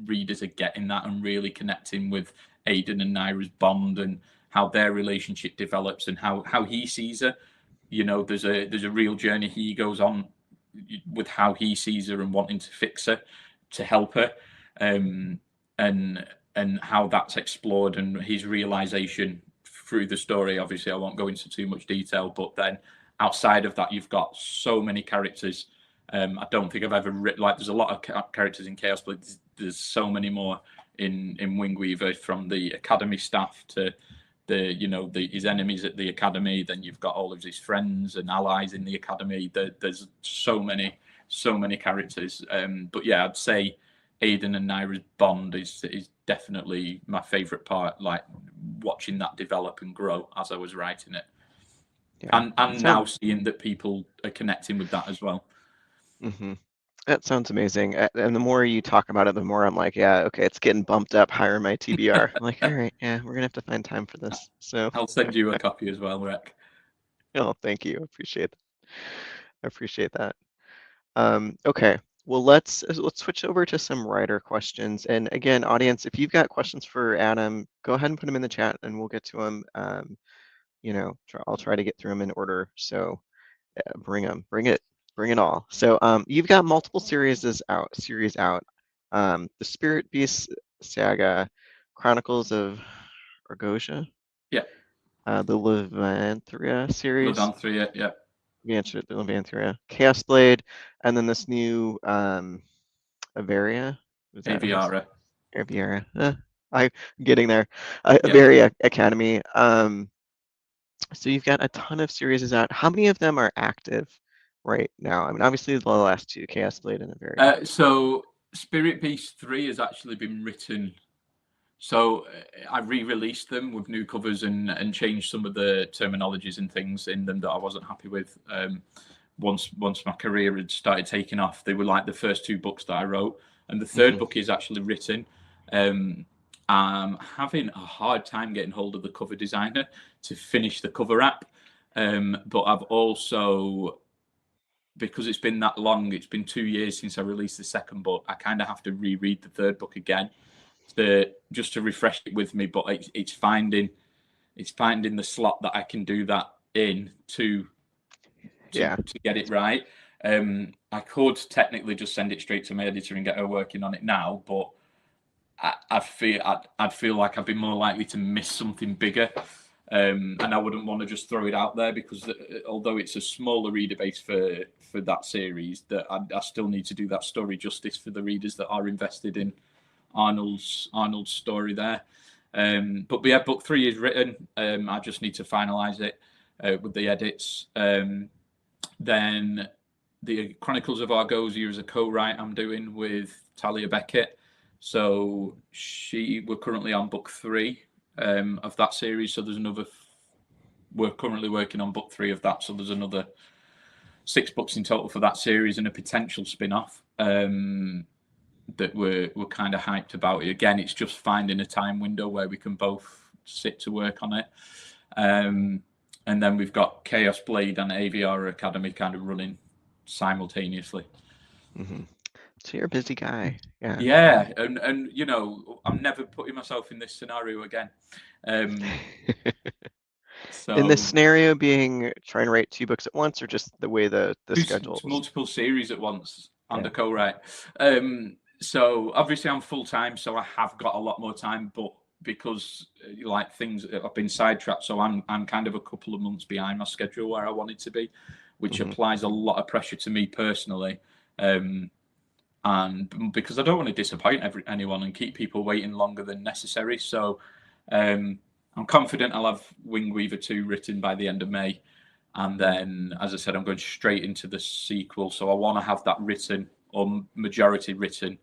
readers are getting that and really connecting with Aiden and Naira's bond and how their relationship develops and how he sees her. There's a real journey he goes on with how he sees her and wanting to fix her, to help her, and how that's explored and his realization through the story. Obviously, I won't go into too much detail, but then outside of that, you've got so many characters. I don't think I've ever written, like, there's a lot of characters in Chaos, but there's so many more in Wingweaver, from the academy staff to his enemies at the academy. Then you've got all of his friends and allies in the academy. There's so many characters. But yeah, I'd say Aiden and Naira's bond is definitely my favorite part, like watching that develop and grow as I was writing it. Yeah. And now seeing that people are connecting with that as well. Mm-hmm. That sounds amazing. And the more you talk about it, the more I'm like, yeah, okay, it's getting bumped up higher in my TBR. I'm like, all right, yeah, we're gonna have to find time for this. So I'll send you a copy as well, Rec. Oh, thank you. I appreciate that. Okay. Well, let's switch over to some writer questions. And again, audience, if you've got questions for Adam, go ahead and put them in the chat, and we'll get to them. I'll try to get through them in order. So bring them, bring it all. So you've got multiple series out. The Spirit Beast saga, Chronicles of Argosia. Yeah. The Levanthria series. Levanthria, yeah. The Levanthria, Chaos Blade, and then this new Averia. Aviara. Aviara. I'm getting there. Averia Academy. So you've got a ton of series out. How many of them are active right now? I mean, obviously the last two, Chaos Blade and Averia. So Spirit Beast 3 has actually been written. So I re-released them with new covers and changed some of the terminologies and things in them that I wasn't happy with. Once my career had started taking off, they were like the first two books that I wrote, and the third book is actually written. I'm having a hard time getting hold of the cover designer to finish the cover app, but I've also, because it's been that long, it's been 2 years since I released the second book, I kind of have to reread the third book again just to refresh it with me. But it's finding the slot that I can do that in to get it right. I could technically just send it straight to my editor and get her working on it now, but I'd feel like I'd be more likely to miss something bigger. And I wouldn't want to just throw it out there, because although it's a smaller reader base for that series, that I still need to do that story justice for the readers that are invested in Arnold's story there. But yeah, book 3 is written. I just need to finalize it with the edits. Then the Chronicles of Argosia is a co-write I'm doing with Talia Beckett. So we're currently on book 3 of that series. So there's another we're currently working on book 3 of that, so there's another 6 books in total for that series and a potential spin-off that we're kind of hyped about. Again, it's just finding a time window where we can both sit to work on it. And then we've got Chaos Blade and AVR Academy kind of running simultaneously. Mm-hmm. So you're a busy guy. Yeah. Yeah, and you know, I'm never putting myself in this scenario again. In this So scenario, being trying to write 2 books at once, or just the way the schedules? multiple series at once and Yeah. a co-write. So obviously I'm full time, so I have got a lot more time, but because like things I've been sidetracked, so I'm kind of a couple of months behind my schedule where I wanted to be, which Mm-hmm. applies a lot of pressure to me personally. And because I don't want to disappoint anyone and keep people waiting longer than necessary. So I'm confident I'll have Wingweaver 2 written by the end of May. And then, as I said, I'm going straight into the sequel. So I want to have that written, or majority written,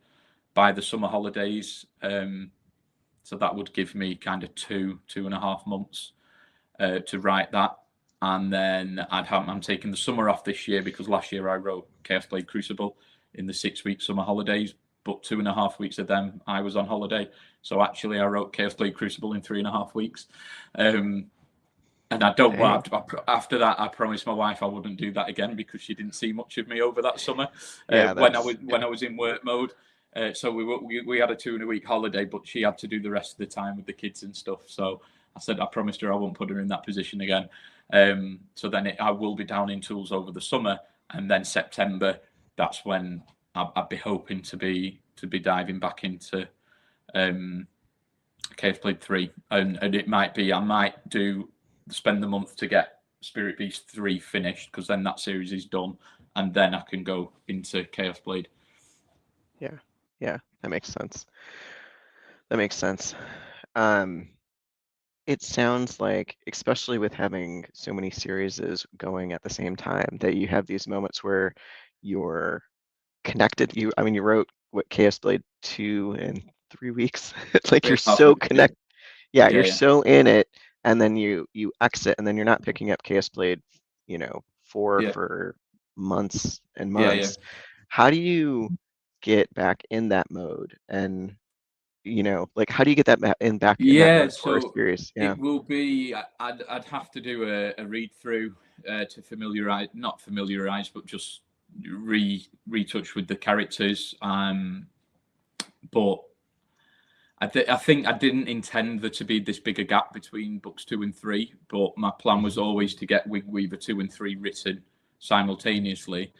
by the summer holidays. So that would give me kind of 2.5 months to write that. And then I'm taking the summer off this year because last year I wrote Chaos Blade Crucible in the 6-week summer holidays, but 2.5 weeks of them I was on holiday. So actually I wrote Chaos Blade Crucible in 3.5 weeks. And I don't want after that. I promised my wife I wouldn't do that again because she didn't see much of me over that summer Yeah, when that's I was in work mode. So we had a 2-week holiday, but she had to do the rest of the time with the kids and stuff. So I said I promised her I won't put her in that position again. So then I will be down in tools over the summer, and then September. That's when I'd be hoping to be diving back into Chaos Blade 3, and it might be I might spend the month to get Spirit Beast 3 finished because then that series is done, and then I can go into Chaos Blade. Yeah, yeah, that makes sense. That makes sense. Um, it sounds like, especially with having so many series going at the same time, that you have these moments where you're connected. I mean, you wrote what Chaos Blade 2 in 3 weeks. It's like you're so connected. Yeah, you're Yeah. so in it, and then you exit, and then you're not picking up Chaos Blade, 4 Yeah. for months and Yeah. months. How do you get back in that mode? And like, how do you get that back in that Yeah. mode for a So series? Yeah. it will be. I'd have to do a read through to not familiarize, but just retouch with the characters. But I think I didn't intend there to be this bigger gap between books 2 and 3, but my plan was always to get Wingweaver 2 and 3 written simultaneously.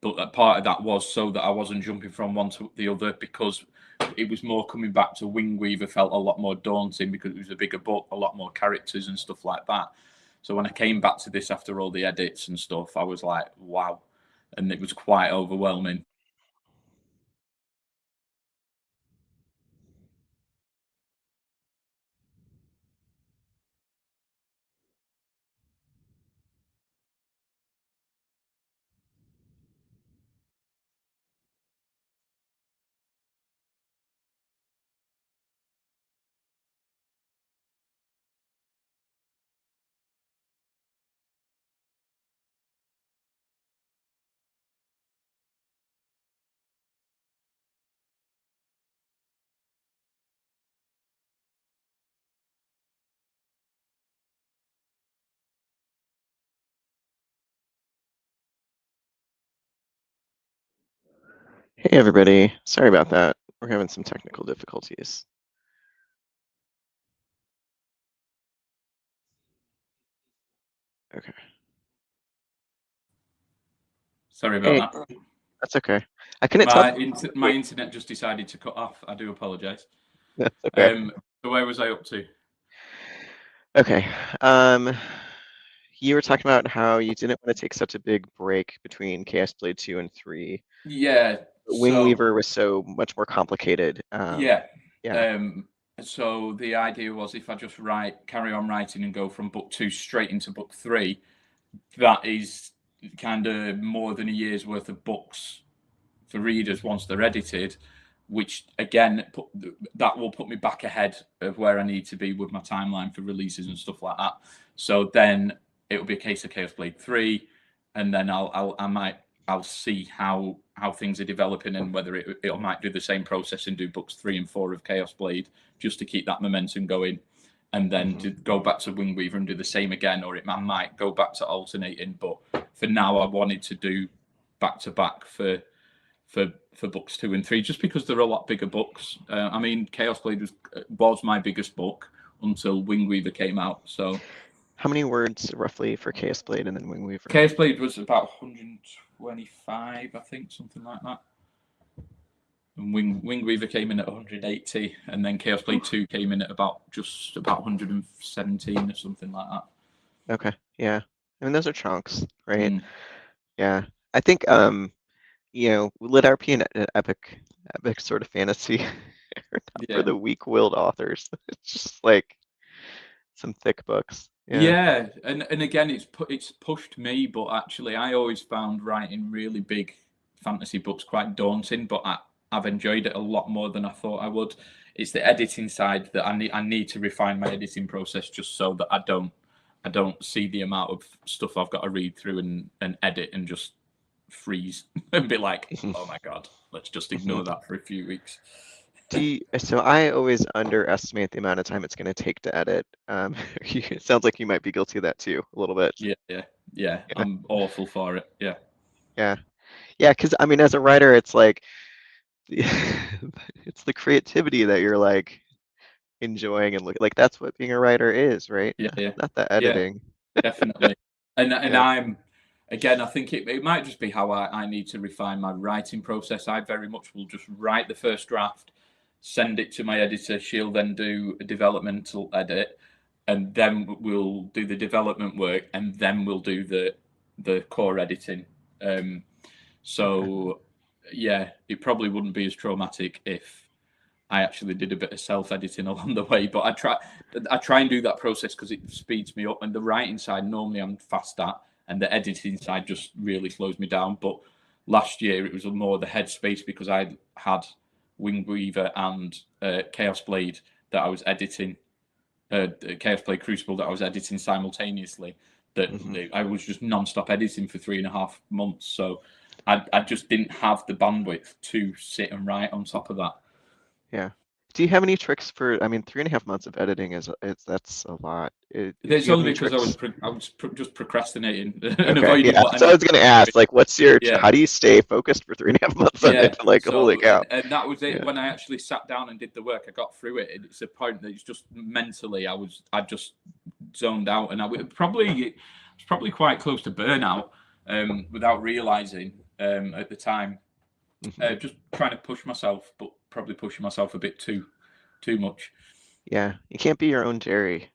But that part of that was so that I wasn't jumping from one to the other, because it was more coming back to Wingweaver felt a lot more daunting because it was a bigger book, a lot more characters and stuff like that. So when I came back to this after all the edits and stuff, I was like, wow. And it was quite overwhelming. Hey, everybody. Sorry about that. We're having some technical difficulties. Okay. Sorry Hey, about that. that's okay. I couldn't tell. My internet just decided to cut off. I do apologise. That's okay. So where was I up to? Okay. You were talking about how you didn't want to take such a big break between Chaos Blade 2 and 3. Yeah. So Wingweaver was so much more complicated. yeah. Yeah. Um, so the idea was if I just carry on writing and go from book 2 straight into book 3, that is kind of more than a year's worth of books for readers once they're edited. which again that will put me back ahead of where I need to be with my timeline for releases and stuff like that. So then it will be a case of Chaos Blade 3, and then I'll see how things are developing and whether it might do the same process and do books 3 and 4 of Chaos Blade just to keep that momentum going, and then to go back to Wingweaver and do the same again, or I might go back to alternating. But for now, I wanted to do back to back for books 2 and 3, just because they're a lot bigger books. I mean, Chaos Blade was my biggest book until Wingweaver came out. So, how many words roughly for Chaos Blade and then Wingweaver? Chaos Blade was about 125, I think, something like that. And Wingweaver came in at 180, and then Chaos Blade 2 came in at just about 117 or something like that. Okay, yeah. I mean, those are chunks, right? Mm. Yeah. I think Lit RP and epic sort of fantasy are not for the weak-willed authors. It's just like some thick books. Yeah, and again, it's pushed me, but actually, I always found writing really big fantasy books quite daunting. But I've enjoyed it a lot more than I thought I would. It's the editing side that I need to refine my editing process just so that I don't see the amount of stuff I've got to read through and edit and just freeze and be like, oh my god, let's just ignore that for a few weeks. So I always underestimate the amount of time it's going to take to edit. It sounds like you might be guilty of that too, a little bit. Yeah. I'm awful for it. Yeah. Because I mean, as a writer, it's like it's the creativity that you're like enjoying and like that's what being a writer is, right? Yeah. Not the editing. Definitely. And I think it might just be how I need to refine my writing process. I very much will just write the first draft, send it to my editor. She'll then do a developmental edit, and then we'll do the development work, and then we'll do the core editing. It probably wouldn't be as traumatic if I actually did a bit of self-editing along the way, but I try and do that process because it speeds me up. And the writing side, normally I'm fast at, and the editing side just really slows me down. But last year it was more the headspace because I had Wingweaver and Chaos Blade that I was editing, Chaos Blade Crucible that I was editing simultaneously. That I was just non-stop editing for 3.5 months, so I just didn't have the bandwidth to sit and write on top of that. Yeah. Do you have any tricks for? I mean, 3.5 months of editing that's a lot. It's only because I was just procrastinating and Okay, avoiding yeah. what So I was going to ask, like, what's your? Yeah. How do you stay focused for 3.5 months on it? Like, holy cow! And that was it. When I actually sat down and did the work, I got through it. It's a point that it's just mentally, I just zoned out, and I was probably quite close to burnout without realizing at the time. Just trying to push myself, but probably pushing myself a bit too much. Yeah, you can't be your own Jerry.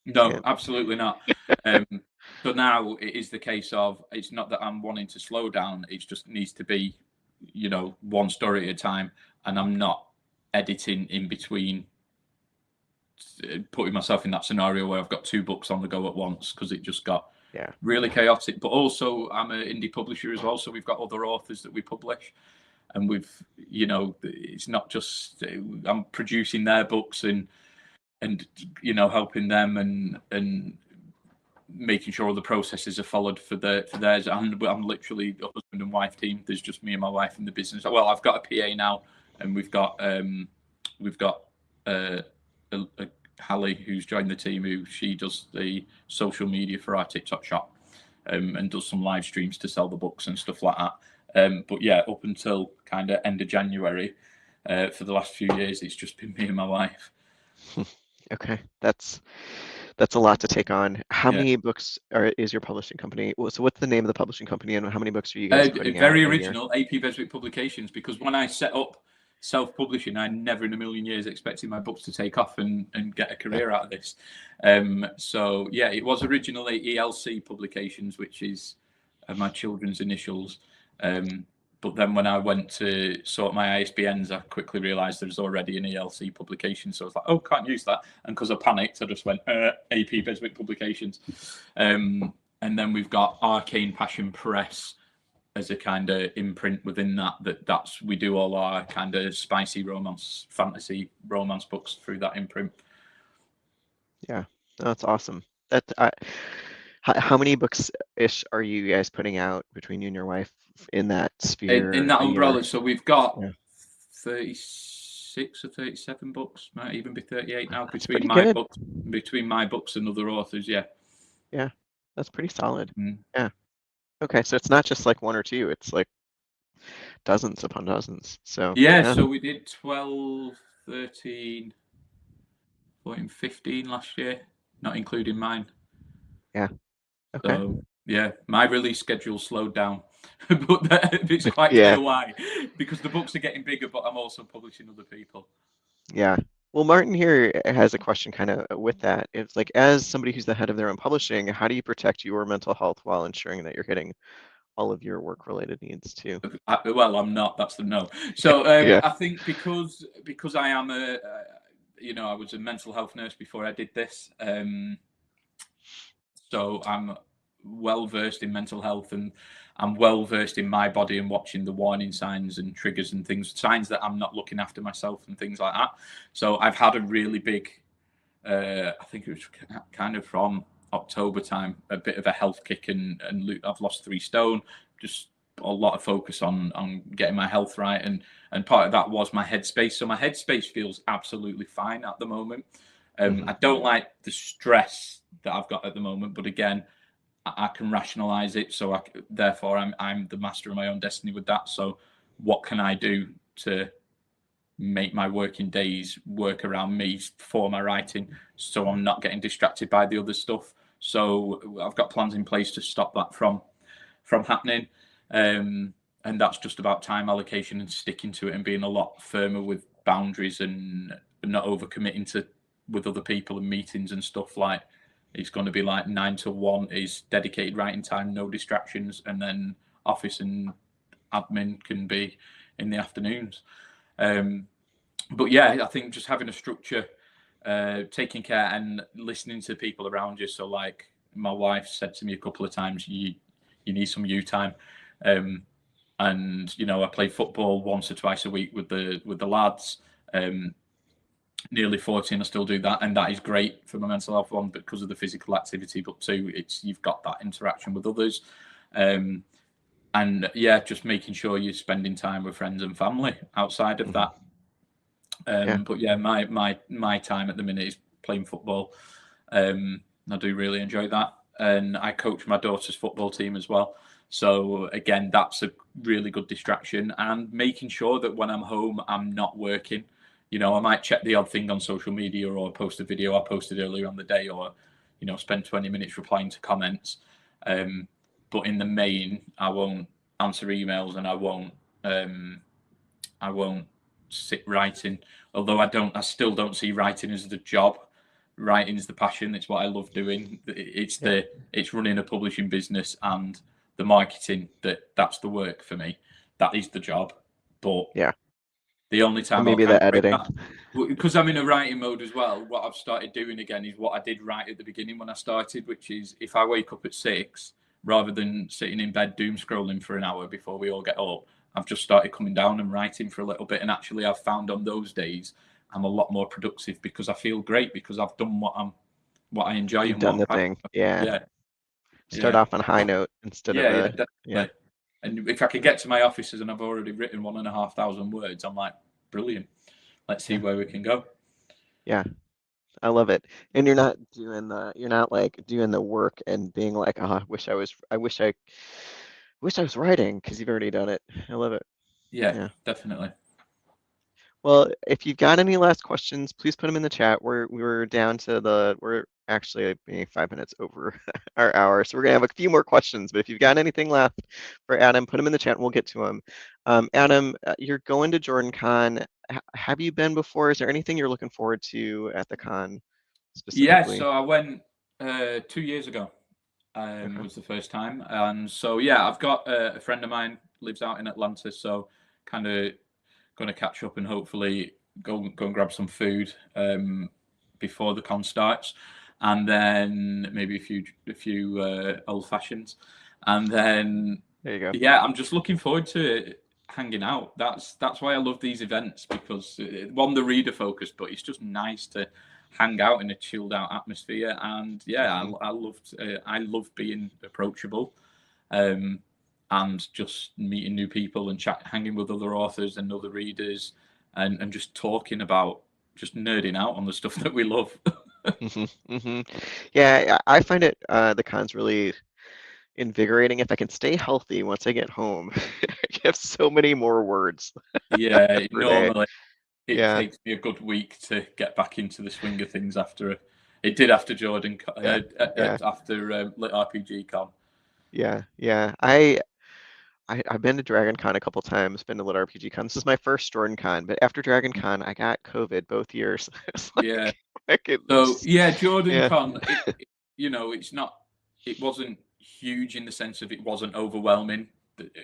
No, absolutely not. So now it is the case of, it's not that I'm wanting to slow down, it just needs to be, one story at a time, and I'm not editing in between, putting myself in that scenario where I've got 2 books on the go at once, because it just got really chaotic. But also I'm an indie publisher as well, so we've got other authors that we publish, and it's not just I'm producing their books and helping them and making sure all the processes are followed for theirs. And I'm literally a husband and wife team. There's just me and my wife in the business. Well, I've got a PA now, and we've got Hallie, who's joined the team, she does the social media for our TikTok shop, and does some live streams to sell the books and stuff like that. But yeah, up until kind of end of January, for the last few years, it's just been me and my wife. Okay, that's a lot to take on. How many books is your publishing company? So what's the name of the publishing company, and how many books are you guys putting out? Very original, AP Beswick Publications, because when I set up self-publishing, I never in a million years expected my books to take off and get a career out of this. So yeah, it was originally ELC Publications, which is my children's initials. But then when I went to sort my ISBNs, I quickly realised there's already an ELC publication. So I was like, oh, can't use that. And because I panicked, I just went AP Beswick Publications. And then we've got Arcane Passion Press, as a kind of imprint within that's we do all our kind of spicy romance, fantasy romance books through that imprint. Yeah, that's awesome. How mmany books ish are you guys putting out between you and your wife in that In sphere that a year? umbrella, so we've got Yeah, 36 or 37 books, might even be 38 now, that's between pretty my good. books, between my books and other authors. Yeah. Yeah, that's pretty solid. Mm. Yeah. Okay, so it's not just like one or two, it's like dozens upon dozens. So, Yeah, yeah, so we did 12, 13, 14, 15 last year, not including mine. yeah. Okay. So yeah, my release schedule slowed down, but it's quite Yeah, clear why. Because the books are getting bigger, but I'm also publishing other people. yeah. Well, Martin here has a question kind of with that. It's like, as somebody who's the head of their own publishing, how do you protect your mental health while ensuring that you're hitting all of your work-related needs too? Well, I'm not. That's the no. So Yeah. I think because I am I was a mental health nurse before I did this. So I'm well versed in mental health, and I'm well versed in my body and watching the warning signs and triggers and things, signs that I'm not looking after myself and things like that. So I've had a really big, I think it was kind of from October time, a bit of a health kick, and I've lost 3 stone. Just a lot of focus on getting my health right, and part of that was my headspace. So my headspace feels absolutely fine at the moment. Hmm. I don't like the stress that I've got at the moment, but again, I can rationalize it. So therefore, I'm the master of my own destiny with that. So what can I do to make my working days work around me for my writing, so I'm not getting distracted by the other stuff? So I've got plans in place to stop that from happening. And that's just about time allocation and sticking to it and being a lot firmer with boundaries and not overcommitting to with other people and meetings and stuff. Like it's going to be like 9 to 1 is dedicated writing time, no distractions, and then office and admin can be in the afternoons. Um, but yeah, I think just having a structure, taking care and listening to people around you. So like my wife said to me a couple of times, you need some you time. Um, and I play football once or twice a week with the lads. Um, Nearly 40, and I still do that, and that is great for my mental health. One, because of the physical activity, but two, it's you've got that interaction with others. Um, and yeah, just making sure you're spending time with friends and family outside of Hmm. that. Yeah. But yeah, my time at the minute is playing football. I do really enjoy that, and I coach my daughter's football team as well. So again, that's a really good distraction, and making sure that when I'm home, I'm not working. I might check the odd thing on social media or post a video I posted earlier on the day, or spend 20 minutes replying to comments. Um, but in the main, I won't answer emails, and I won't sit writing. Although I still don't see writing as the job. Writing is the passion. It's what I love doing. Yeah. It's running a publishing business and the marketing that's the work for me. That is the job. But Yeah. the only And time I'll maybe kind the of break editing. that, because I'm in a writing mode as well. What I've started doing again is what I did right at the beginning when I started, which is if I wake up at 6, rather than sitting in bed doom scrolling for an hour before we all get up, I've just started coming down and writing for a little bit. And actually, I've found on those days I'm a lot more productive because I feel great because I've done what I enjoy You've and what done I'm the passionate thing. about. Yeah. Yeah, Start yeah, off on a high note instead of yeah, a, yeah. definitely. And if I can get to my offices and I've already written 1,500 words, I'm like, brilliant. Let's see Yeah. where we can go. Yeah. I love it. And you're not like doing the work and being like, oh, I wish I was writing because you've already done it. I love it. Yeah, Yeah. definitely. Well, if you've got any last questions, please put them in the chat. We're actually being 5 minutes over our hour, so we're gonna have a few more questions. But if you've got anything left for Adam, put them in the chat and we'll get to them. Adam, you're going to Jordan Con. Have you been before? Is there anything you're looking forward to at the con Yeah, specifically? so I went 2 years ago. Okay. Was the first time, and so yeah, I've got a friend of mine lives out in Atlanta, so kind of going to catch up and hopefully go and grab some food before the con starts, and then maybe a few old fashions, and then There you go. Yeah, I'm just looking forward to hanging out. That's why I love these events, because one, the reader focus, but it's just nice to hang out in a chilled out atmosphere. And yeah, Hmm. I love being approachable, um, and just meeting new people and hanging with other authors and other readers, and just talking about, just nerding out on the stuff that we love. Hmm. Hmm. Yeah, I find it the cons really invigorating if I can stay healthy once I get home. I have so many more words Yeah, per day. normally it Yeah, takes me a good week to get back into the swing of things after it did after yeah, yeah, after Lit RPG Con. yeah, yeah. I've been to Dragon Con a couple times, been to Lit RPG Con. This is my first Jordan Con, but after Dragon Con, I got COVID both years. It's Yeah. like it So just, yeah, Jordan yeah. Con. It's not. It wasn't huge in the sense of it wasn't overwhelming.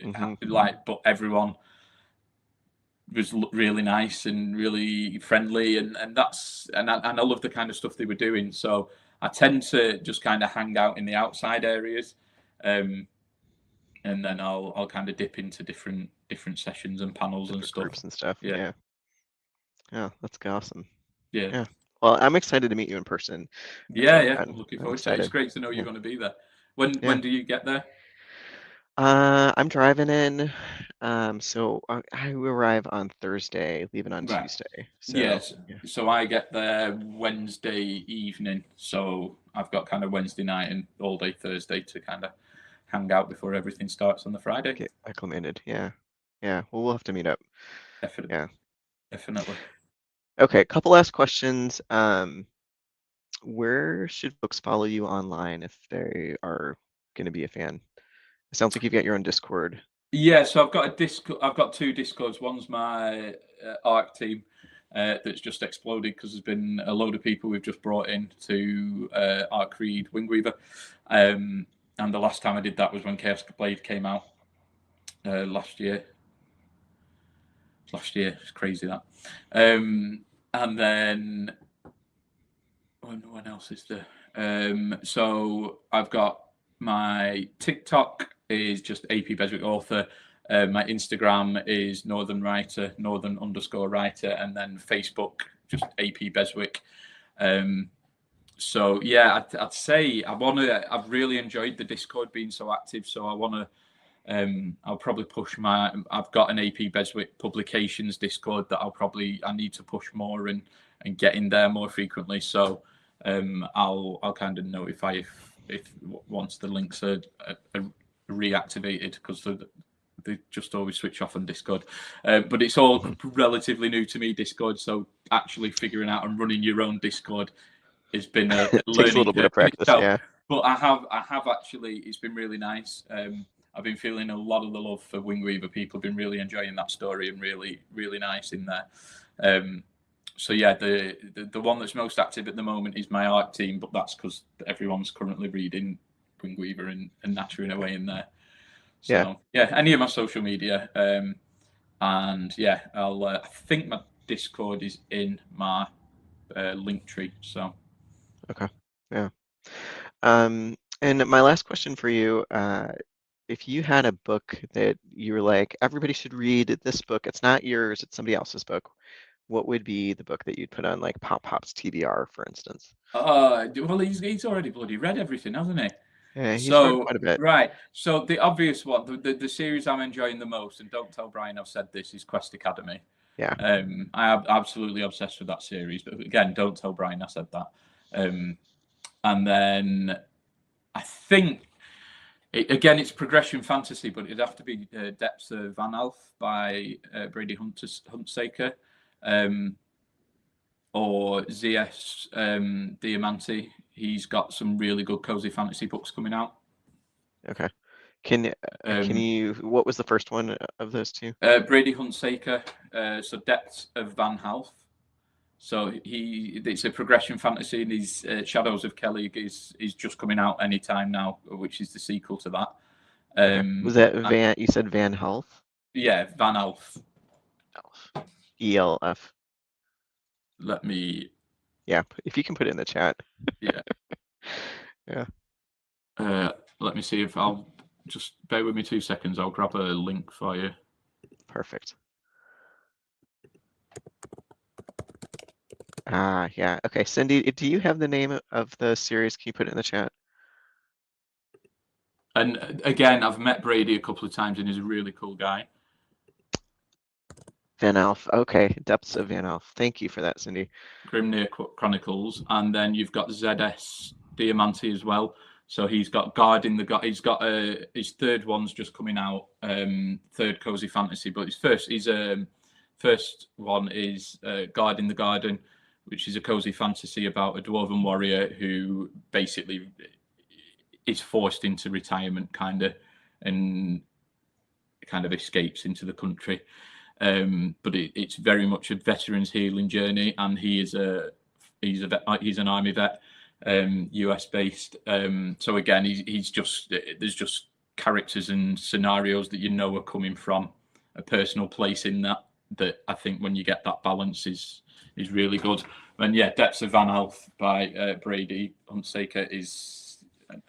Hmm. Like, but everyone was really nice and really friendly, and that's and I love the kind of stuff they were doing. So I tend to just kind of hang out in the outside areas, um, and then I'll kind of dip into different sessions and panels and Different stuff. groups and stuff. Yeah, Yeah, yeah, that's awesome. yeah, Yeah. Well, I'm excited to meet you in person at yeah, Jordan yeah. Con. I'm looking I'm forward to it. It's excited. great to know you're Yeah, going to be there. When yeah. do you get there? I'm driving in. So I will arrive on Thursday, leaving on Right. Tuesday. So Yes. yeah, So I get there Wednesday evening. So I've got kind of Wednesday night and all day Thursday to kind of hang out before everything starts on the Friday. get acclimated. Yeah, yeah. Well, we'll have to meet up. Definitely. Yeah. Definitely. Okay, couple last questions. Where should folks follow you online if they are going to be a fan? It sounds like you've got your own Discord. Yeah, so I've got a disc. I've got two Discords. One's my ARC team that's just exploded because there's been a load of people we've just brought in to ARC Read Wingweaver. And the last time I did that was when Chaos Blade came out last year. Last year, it's crazy that. And then when else is there? So I've got my TikTok is just AP Beswick author. My Instagram is Northern Writer, Northern_writer, and then Facebook just AP Beswick. Um, so yeah, I'd say I've really enjoyed the Discord being so active. So I wanna. I'll probably push my. I've got an AP Beswick publications Discord that I need to push more and get in there more frequently. So I'll kind of notify if once the links are reactivated, because they just always switch off on Discord. But it's all Mhm. relatively new to me, Discord. So actually figuring out and running your own Discord has been a Takes a learning little bit curve of in practice. itself. Yeah. But I have actually. It's been really nice. I've been feeling a lot of the love for Wingweaver. People have been really enjoying that story and really nice in there. So yeah, the one that's most active at the moment is my art team, but that's because everyone's currently reading Wingweaver and nattering away in there. Yeah. So yeah, any of my social media, and yeah, I think my Discord is in my link tree. So Okay. Yeah. And my last question for you, if you had a book that you were like, everybody should read this book, it's not yours, it's somebody else's book, what would be the book that you'd put on like Pop Pop's TBR, for instance? well, he's already bloody read everything, hasn't he? Yeah, he's read So quite a bit. right, so the obvious one, the series I'm enjoying the most, and don't tell Brian I've said this, is Quest Academy. Yeah. I am absolutely obsessed with that series, but again, don't tell Brian I said that. Um, and then I think again, it's progression fantasy, but it'd have to be Depths of Van Alf by Brady Huntsaker, um, or ZS Diamante. He's got some really good cozy fantasy books coming out. Okay. Can can Um, you, what was the first one of those two? Brady Huntsaker, so Depths of Van Half. So it's a progression fantasy, and his Shadows of Kelly is just coming out anytime now, which is the sequel to that. Okay. Was that And Van, you said Van Health? yeah, Van Alf. Elf. ELF. Let me, Yeah, if you can put it in the chat. yeah, Yeah. let me see if I'll Just bear with me 2 seconds. I'll grab a link for you. Perfect. Yeah. Okay, Cindy, do you have the name of the series? Can you put it in the chat? And again, I've met Brady a couple of times, and he's a really cool guy. Van Alf. Okay, Depths of Van Alf. Thank you for that, Cindy. Grimnir Chronicles, and then you've got ZS Diamante as well. So he's got Guarding the God. He's got his third one's just coming out. Third Cozy Fantasy, but his first one is Guarding the Garden, which is a cozy fantasy about a dwarven warrior who basically is forced into retirement, and kind of escapes into the country. But it's very much a veteran's healing journey, and he's an army vet, US based. So again, he's just there's just characters and scenarios that are coming from a personal place in that I think when you get that balance is really good. And yeah, Depths of Van Alf by Brady Hunsaker is,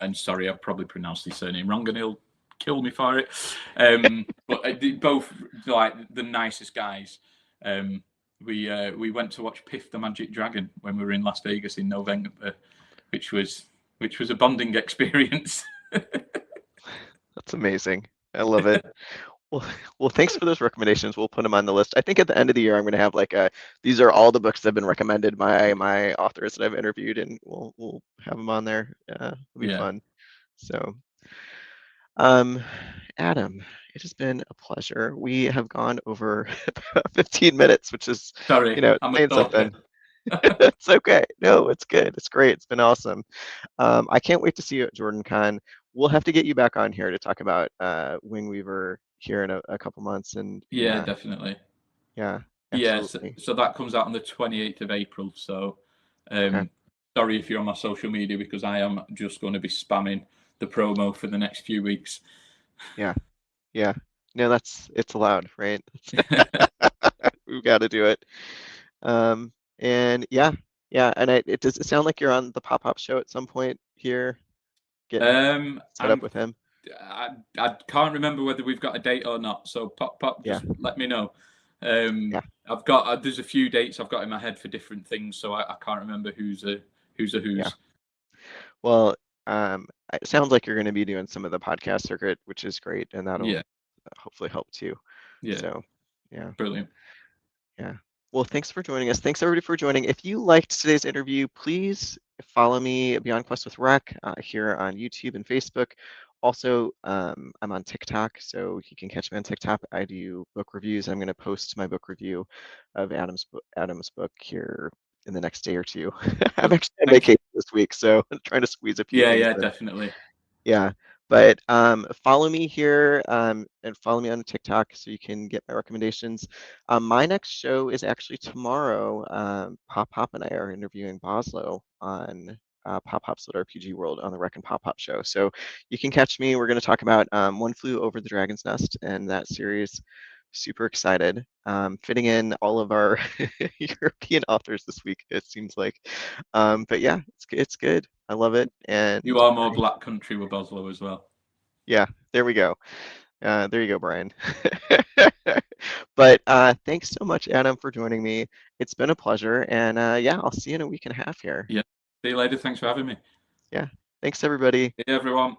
and sorry, I've probably pronounced his surname wrong, and he'll kill me for it. But both like the nicest guys. We went to watch Piff the Magic Dragon when we were in Las Vegas in November, which was a bonding experience. That's amazing. I love it. Well, thanks for those recommendations. We'll put them on the list. I think at the end of the year, I'm going to have like these are all the books that have been recommended by my authors that I've interviewed, and we'll have them on there. It'll be fun. So, Adam, it has been a pleasure. We have gone over 15 minutes, which is, Sorry, I'm a saying something. It's okay. No, it's good. It's great. It's been awesome. I can't wait to see you at Jordan Con. We'll have to get you back on here to talk about Wing Weaver here in a couple months. And yeah, definitely. Yeah, Yeah, absolutely. so that comes out on the 28th of April. So sorry if you're on my social media, because I am just going to be spamming the promo for the next few weeks. Yeah. No, it's allowed, right? We've got to do it. And yeah. And it does sound like you're on the pop-up show at some point here, getting set up with him. I can't remember whether we've got a date or not. So pop, just let me know. I've got there's a few dates I've got in my head for different things, so I can't remember who's a who's. Yeah. Well, it sounds like you're going to be doing some of the podcast circuit, which is great, and that'll hopefully help too. Yeah. So, yeah. Brilliant. Yeah. Well, thanks for joining us. Thanks everybody for joining. If you liked today's interview, please follow me Beyond Quest with Rec here on YouTube and Facebook. Also, I'm on TikTok, so you can catch me on TikTok. I do book reviews. I'm going to post my book review of Adam's book here in the next day or two. I'm actually on vacation this week, so I'm trying to squeeze a few things in. Yeah, definitely. Yeah, but follow me here and follow me on TikTok so you can get my recommendations. My next show is actually tomorrow. Pop and I are interviewing Boslo on Pop Little RPG World on the Rec and Pop show. So you can catch me. We're going to talk about One Flew Over the Dragon's Nest and that series. Super excited. Fitting in all of our European authors this week, it seems like. But yeah, it's good. I love it. And you are more Black Country with Boslo as well. Yeah, there we go. There you go, Brian. But thanks so much, Adam, for joining me. It's been a pleasure. And yeah, I'll see you in a week and a half here. Yeah. See you later. Thanks for having me. Yeah. Thanks, everybody. Hey, everyone.